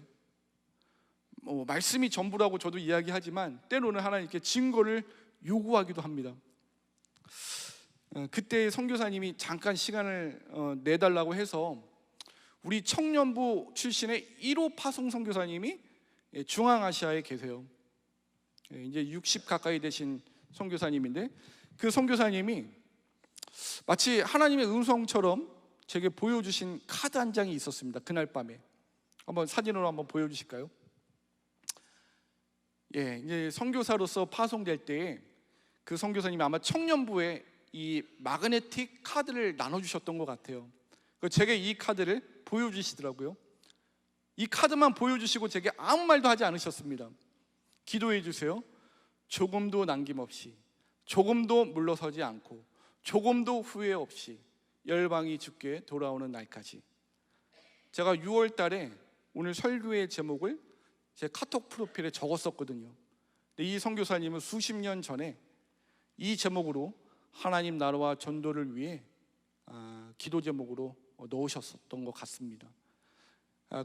말씀이 전부라고 저도 이야기하지만 때로는 하나님께 증거를 요구하기도 합니다. 그때 선교사님이 잠깐 시간을 내달라고 해서 우리 청년부 출신의 1호 파송 선교사님이 중앙아시아에 계세요. 이제 60 가까이 되신 선교사님인데 그 선교사님이 마치 하나님의 음성처럼 제게 보여주신 카드 한 장이 있었습니다. 그날 밤에 한번 사진으로 한번 보여주실까요? 이제 선교사로서 파송될 때에 그 선교사님이 아마 청년부에 이 마그네틱 카드를 나눠주셨던 것 같아요. 제게 이 카드를 보여주시더라고요. 이 카드만 보여주시고 제게 아무 말도 하지 않으셨습니다. 기도해 주세요. 조금도 남김없이, 조금도 물러서지 않고, 조금도 후회 없이 열방이 주께 돌아오는 날까지. 제가 6월 달에 오늘 설교의 제목을 제 카톡 프로필에 적었었거든요. 근데 이 선교사님은 수십 년 전에 이 제목으로 하나님 나라와 전도를 위해 기도 제목으로 넣으셨었던 것 같습니다.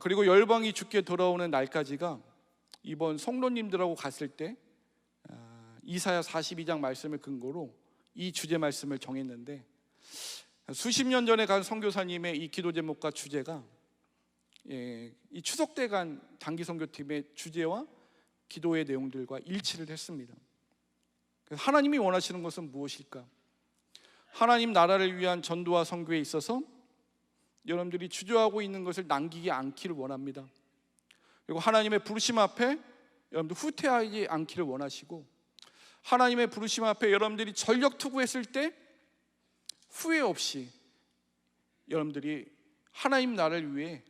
그리고 열방이 주께 돌아오는 날까지가 이번 성도님들하고 갔을 때 이사야 42장 말씀을 근거로 이 주제 말씀을 정했는데 수십 년 전에 간 선교사님의 이 기도 제목과 주제가 이 추석 때 간 단기 선교팀의 주제와 기도의 내용들과 일치를 했습니다. 하나님이 원하시는 것은 무엇일까? 하나님 나라를 위한 전도와 선교에 있어서 여러분들이 주저하고 있는 것을 남기지 않기를 원합니다. 그리고 하나님의 부르심 앞에 여러분들 후퇴하지 않기를 원하시고 하나님의 부르심 앞에 여러분들이 전력 투구했을 때 후회 없이 여러분들이 하나님 나라를 위해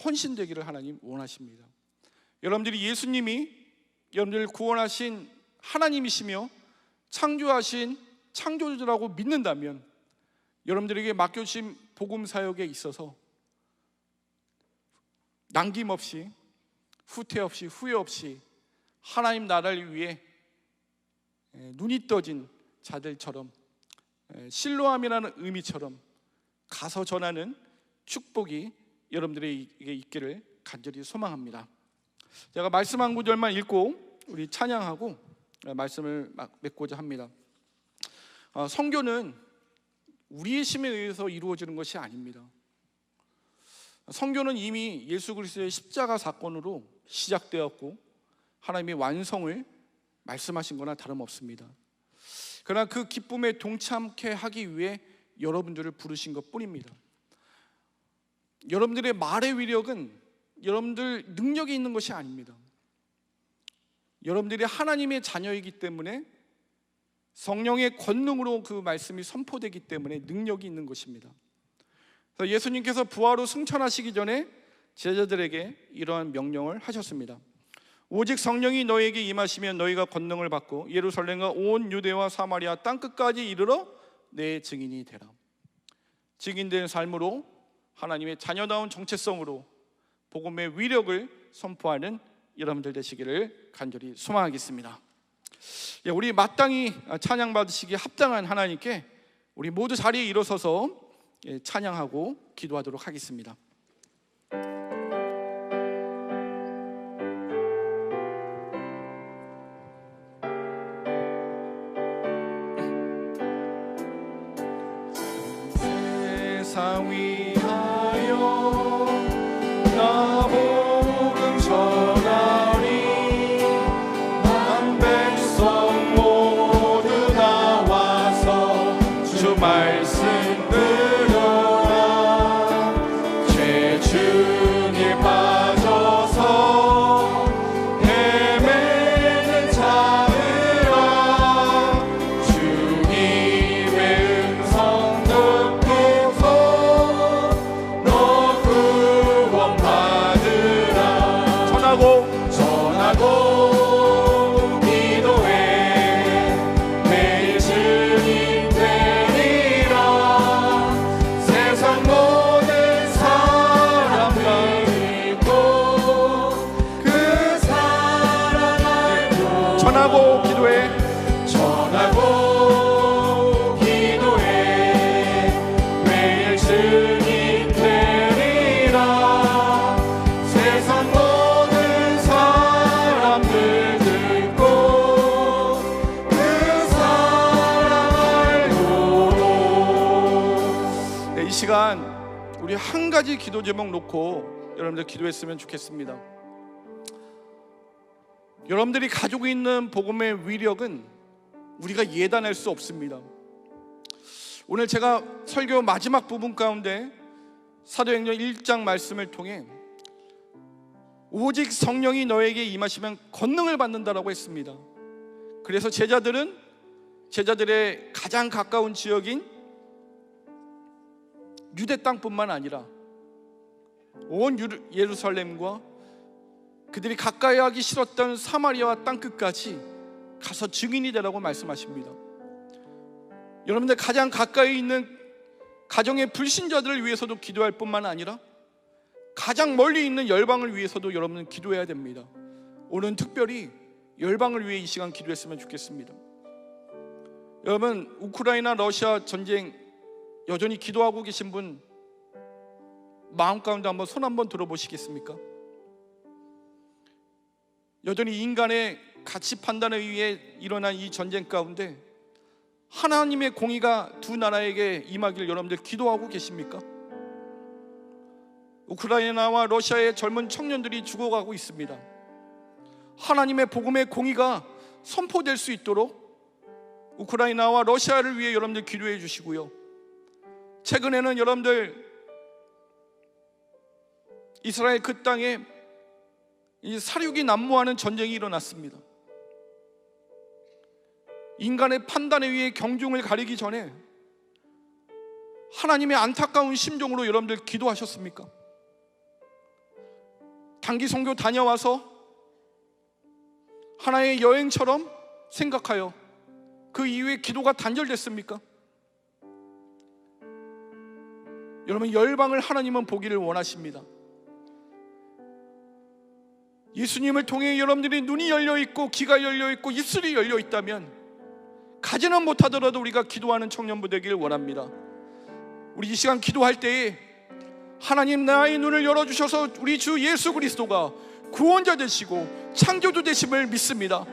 헌신되기를 하나님 원하십니다. 여러분들이 예수님이 여러분들을 구원하신 하나님이시며 창조하신 창조주라고 믿는다면 여러분들에게 맡겨주신 복음 사역에 있어서 남김없이 후퇴 없이 후회 없이 하나님 나라를 위해 눈이 떠진 자들처럼 실로암이라는 의미처럼 가서 전하는 축복이 여러분들에게 있기를 간절히 소망합니다. 제가 말씀 한 구절만 읽고 우리 찬양하고 말씀을 맺고자 합니다. 선교는 우리의 힘에 의해서 이루어지는 것이 아닙니다. 선교는 이미 예수 그리스도의 십자가 사건으로 시작되었고 하나님의 완성을 말씀하신 거나 다름없습니다. 그러나 그 기쁨에 동참케 하기 위해 여러분들을 부르신 것뿐입니다. 여러분들의 말의 위력은 여러분들 능력이 있는 것이 아닙니다. 여러분들이 하나님의 자녀이기 때문에 성령의 권능으로 그 말씀이 선포되기 때문에 능력이 있는 것입니다. 그래서 예수님께서 부활로 승천하시기 전에 제자들에게 이러한 명령을 하셨습니다. 오직 성령이 너희에게 임하시면 너희가 권능을 받고 예루살렘과 온 유대와 사마리아 땅끝까지 이르러 내 증인이 되라. 증인된 삶으로 하나님의 자녀다운 정체성으로 복음의 위력을 선포하는 여러분들 되시기를 간절히 소망하겠습니다. 우리 마땅히 찬양 받으시기에 합당한 하나님께 우리 모두 자리에 일어서서 찬양하고 기도하도록 하겠습니다. 세상 위하여 나 복음 전하리 만 백성 모두 나와서 주 말씀 들어라 시간 우리 한 가지 기도 제목 놓고 여러분들 기도했으면 좋겠습니다. 여러분들이 가지고 있는 복음의 위력은 우리가 예단할 수 없습니다. 오늘 제가 설교 마지막 부분 가운데 사도행전 1장 말씀을 통해 오직 성령이 너에게 임하시면 권능을 받는다라고 했습니다. 그래서 제자들의 가장 가까운 지역인 유대 땅뿐만 아니라 온 예루살렘과 그들이 가까이 하기 싫었던 사마리아와 땅끝까지 가서 증인이 되라고 말씀하십니다. 여러분들 가장 가까이 있는 가정의 불신자들을 위해서도 기도할 뿐만 아니라 가장 멀리 있는 열방을 위해서도 여러분은 기도해야 됩니다. 오늘 특별히 열방을 위해 이 시간 기도했으면 좋겠습니다. 여러분, 우크라이나 러시아 전쟁 여전히 기도하고 계신 분 마음 가운데 한번 손 한번 들어보시겠습니까? 여전히 인간의 가치 판단에 의해 일어난 이 전쟁 가운데 하나님의 공의가 두 나라에게 임하기를 여러분들 기도하고 계십니까? 우크라이나와 러시아의 젊은 청년들이 죽어가고 있습니다. 하나님의 복음의 공의가 선포될 수 있도록 우크라이나와 러시아를 위해 여러분들 기도해 주시고요. 최근에는 여러분들 이스라엘 그 땅에 이 사륙이 난무하는 전쟁이 일어났습니다. 인간의 판단에 의해 경중을 가리기 전에 하나님의 안타까운 심정으로 여러분들 기도하셨습니까? 단기 선교 다녀와서 하나의 여행처럼 생각하여 그 이후에 기도가 단절됐습니까? 여러분, 열방을 하나님은 보기를 원하십니다. 예수님을 통해 여러분들이 눈이 열려있고 귀가 열려있고 입술이 열려있다면 가지는 못하더라도 우리가 기도하는 청년부 되기를 원합니다. 우리 이 시간 기도할 때에 하나님 나의 눈을 열어주셔서 우리 주 예수 그리스도가 구원자 되시고 창조주 되심을 믿습니다.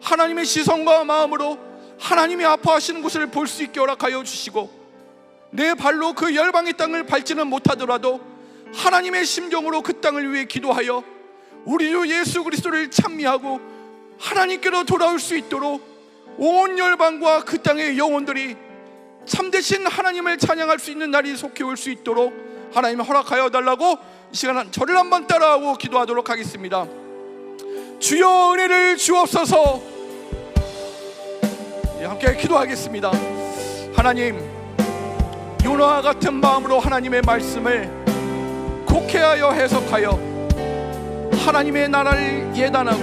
하나님의 시선과 마음으로 하나님이 아파하시는 곳을 볼 수 있게 허락하여 주시고 내 발로 그 열방의 땅을 밟지는 못하더라도 하나님의 심정으로 그 땅을 위해 기도하여 우리 주 예수 그리스도를 찬미하고 하나님께로 돌아올 수 있도록 온 열방과 그 땅의 영혼들이 참되신 하나님을 찬양할 수 있는 날이 속히 올 수 있도록 하나님 허락하여 달라고 이 시간 저를 한번 따라하고 기도하도록 하겠습니다. 주여 은혜를 주옵소서. 함께 기도하겠습니다. 하나님, 요나와 같은 마음으로 하나님의 말씀을 곡해하여 해석하여 하나님의 나라를 예단하고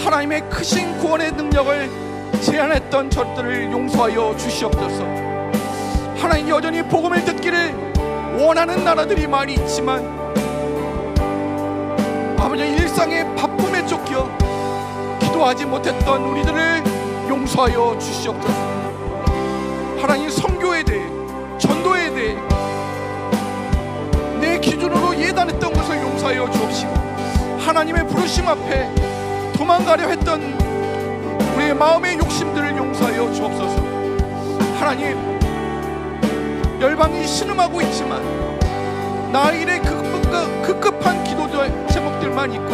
하나님의 크신 구원의 능력을 제안했던 저들을 용서하여 주시옵소서. 하나님, 여전히 복음을 듣기를 원하는 나라들이 많이 있지만 아버지 일상의 바쁨에 쫓겨 기도하지 못했던 우리들을 용서하여 주시옵소서. 하나님, 선교에 대해 전도에 대해 내 기준으로 예단했던 것을 용서하여 주옵시고 하나님의 부르심 앞에 도망가려 했던 우리의 마음의 욕심들을 용서하여 주옵소서. 하나님, 열방이 신음하고 있지만 나의 일에 급급한 기도 제목들만 있고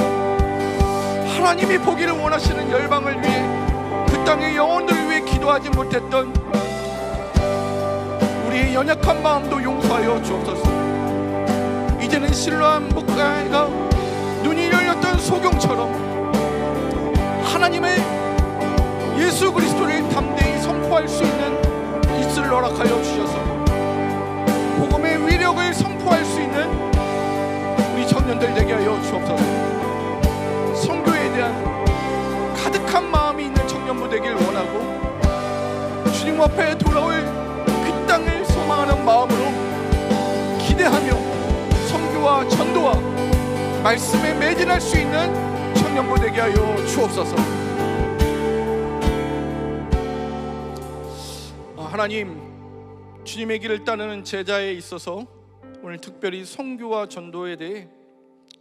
하나님이 보기를 원하시는 열방을 위해 그 땅의 영혼들을 위해 기도하지 못했던 우리의 연약한 마음도 용서하여 주옵소서. 이제는 실로암 목가가 눈이 열렸던 소경처럼 하나님의 예수 그리스도를 담대히 선포할 수 있는 입술을 허락하여 주셔서 복음의 위력을 선포할 수 있는 우리 청년들 되게 하여 주옵소서. 선교에 대한 가득한 마음이 있는 청년부 되길 원하고 주님 앞에 돌아올 그 땅을 소망하는 마음으로 기대하며 선교와 전도와 말씀에 매진할 수 있는 청년부 되게 하여 주옵소서. 하나님, 주님의 길을 따르는 제자에 있어서 오늘 특별히 선교와 전도에 대해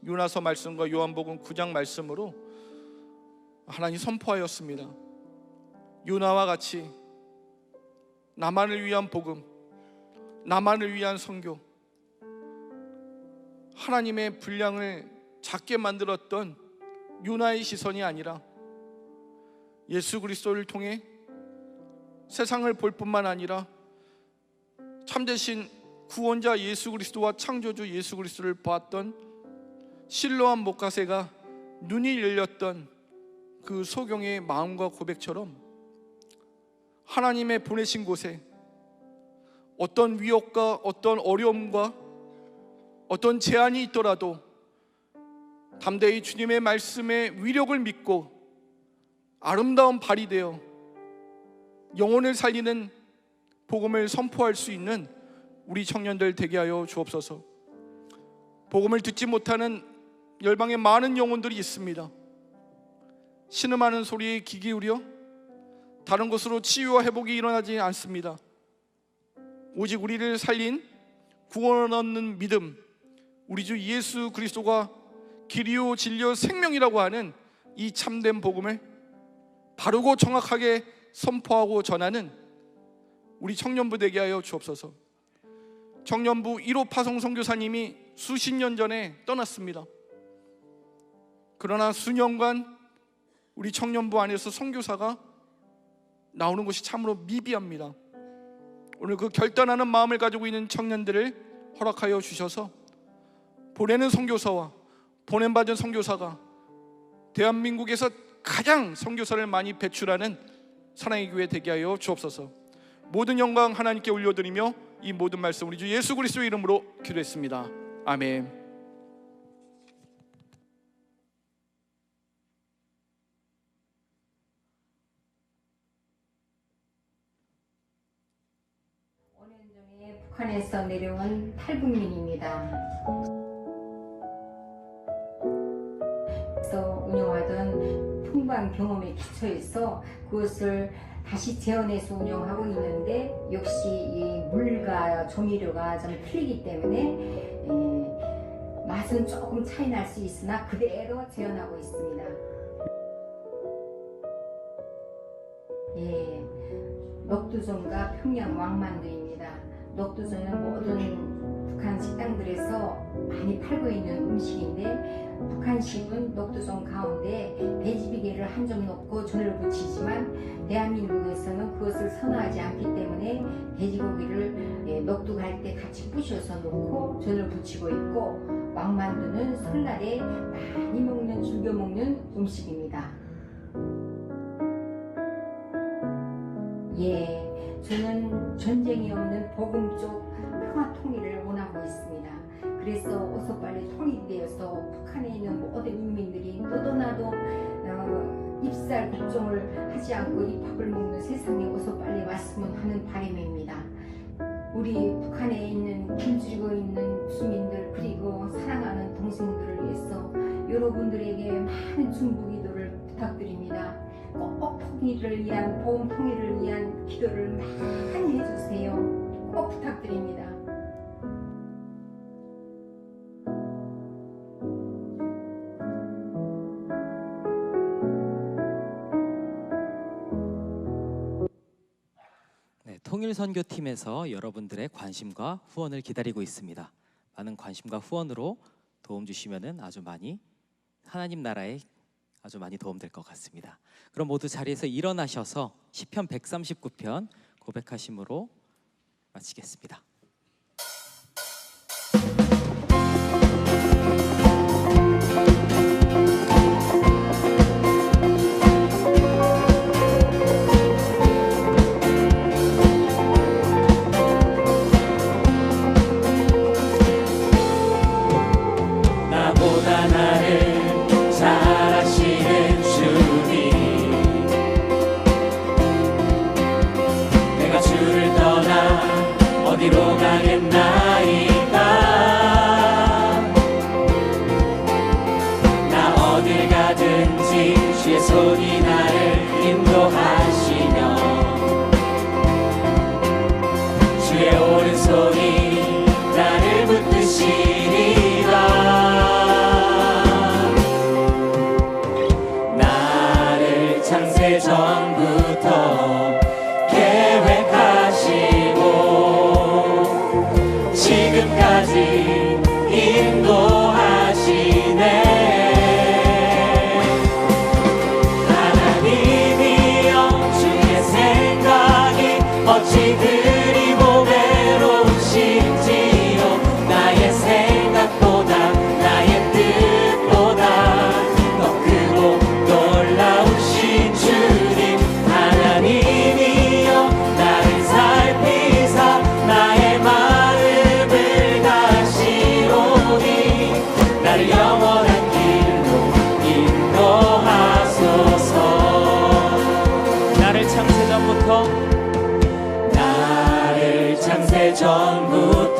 요나서 말씀과 요한복음 9장 말씀으로 하나님 선포하였습니다. 요나와 같이 나만을 위한 복음, 나만을 위한 선교, 하나님의 분량을 작게 만들었던 유나의 시선이 아니라 예수 그리스도를 통해 세상을 볼 뿐만 아니라 참되신 구원자 예수 그리스도와 창조주 예수 그리스도를 보았던 실로암 목가새가 눈이 열렸던 그 소경의 마음과 고백처럼 하나님의 보내신 곳에 어떤 위협과 어떤 어려움과 어떤 제한이 있더라도 담대히 주님의 말씀의 위력을 믿고 아름다운 발이 되어 영혼을 살리는 복음을 선포할 수 있는 우리 청년들 되게 하여 주옵소서. 복음을 듣지 못하는 열방에 많은 영혼들이 있습니다. 신음하는 소리에 귀 기울여 다른 곳으로 치유와 회복이 일어나지 않습니다. 오직 우리를 살린 구원 얻는 믿음, 우리 주 예수 그리스도가 길이요 진리요 생명이라고 하는 이 참된 복음을 바르고 정확하게 선포하고 전하는 우리 청년부 되게 하여 주옵소서. 청년부 1호 파송 선교사님이 수십 년 전에 떠났습니다. 그러나 수년간 우리 청년부 안에서 선교사가 나오는 것이 참으로 미비합니다. 오늘 그 결단하는 마음을 가지고 있는 청년들을 허락하여 주셔서 보내는 선교사와 보냄받은 선교사가 대한민국에서 가장 선교사를 많이 배출하는 사랑의 교회 되게 하여 주옵소서. 모든 영광 하나님께 올려드리며 이 모든 말씀 우리 주 예수 그리스도의 이름으로 기도했습니다. 아멘. 북한에서 내려온 탈북민입니다. 그래서 운영하던 풍부한 경험에 기초해서 그것을 다시 재현해서 운영하고 있는데 역시 이 물과 조미료가 좀 틀리기 때문에 맛은 조금 차이 날 수 있으나 그대로 재현하고 있습니다. 녹두전과 평양 왕만두입니다. 녹두전은 모든 북한 식당들에서 많이 팔고 있는 음식인데 북한식은 녹두전 가운데 돼지비계를 한 점 넣고 전을 부치지만 대한민국에서는 그것을 선호하지 않기 때문에 돼지고기를 녹두갈 때 같이 부셔서 넣고 전을 부치고 있고 왕만두는 설날에 많이 먹는 즐겨 먹는 음식입니다. 저는 전쟁이 없는 복음 쪽 평화 통일을 원하고 있습니다. 그래서 어서 빨리 통일되어서 북한에 있는 모든 인민들이 너도나도 입살 국종을 하지 않고 입학을 먹는 세상에 어서 빨리 왔으면 하는 바람입니다. 우리 북한에 있는 굶주리고 있는 주민들 그리고 사랑하는 동생들을 위해서 여러분들에게 많은 중보기도를 부탁드립니다. 꼭 통일을 위한 보험 통일을 위한 기도를 많이 해주세요. 꼭 부탁드립니다. 통일선교팀에서 여러분들의 관심과 후원을 기다리고 있습니다. 많은 관심과 후원으로 도움 주시면은 아주 많이 하나님 나라에 아주 많이 도움될 것 같습니다. 그럼 모두 자리에서 일어나셔서 시편 139편 고백하심으로 마치겠습니다. 나보다 나를 잘 아시는 주님, 내가 주를 떠나 어디로 가겠나이까. 나 어딜 가든지 주의 손이 나를 인도하시며 주의 오른손이 나를 붙드시리라. 전부터 계획하시고 창세전부터 나를 창세전부터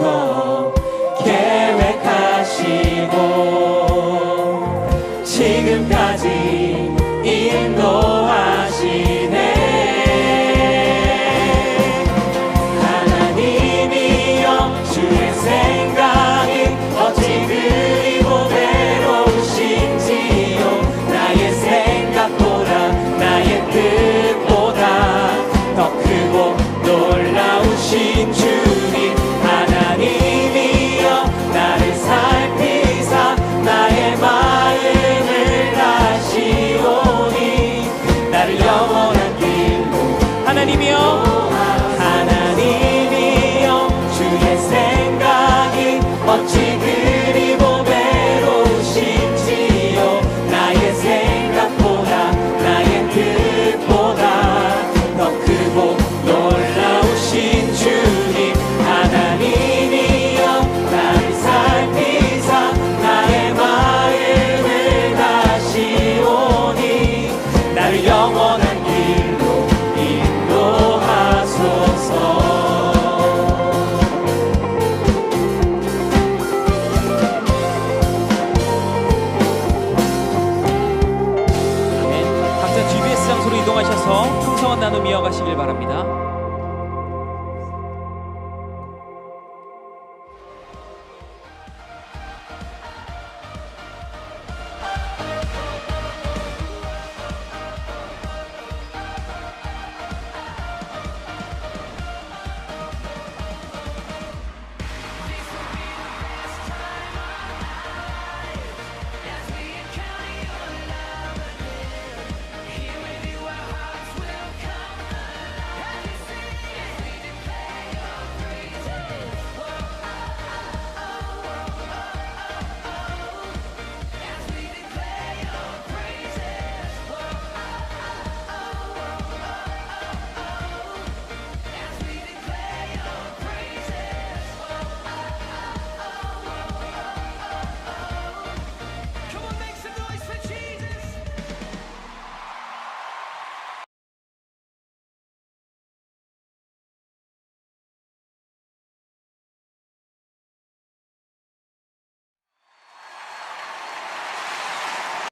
계획하시고 지금까지 인도하시네. 하나님이여 주의 생각이 어찌 그리 보배로우신지요. 나의 생각보다 나의 뜻보다 더 크고 놀라우신 주님. 하나님이여 나를 살피사 나의 마음을 다시오니 나를 영원한 길로. 하나님이여 주의 생각이 어찌 그리 보배로우신지요. 나의 생각보다 나의 뜻보다 더 크고 놀라우신 주님. 하나님이여 나를 살피사 나의 마음을 다시오니 나를 영원한 길로 인도하소서. 각자 GBS 장소로 이동하셔서 풍성한 나눔 이어가시길 바랍니다.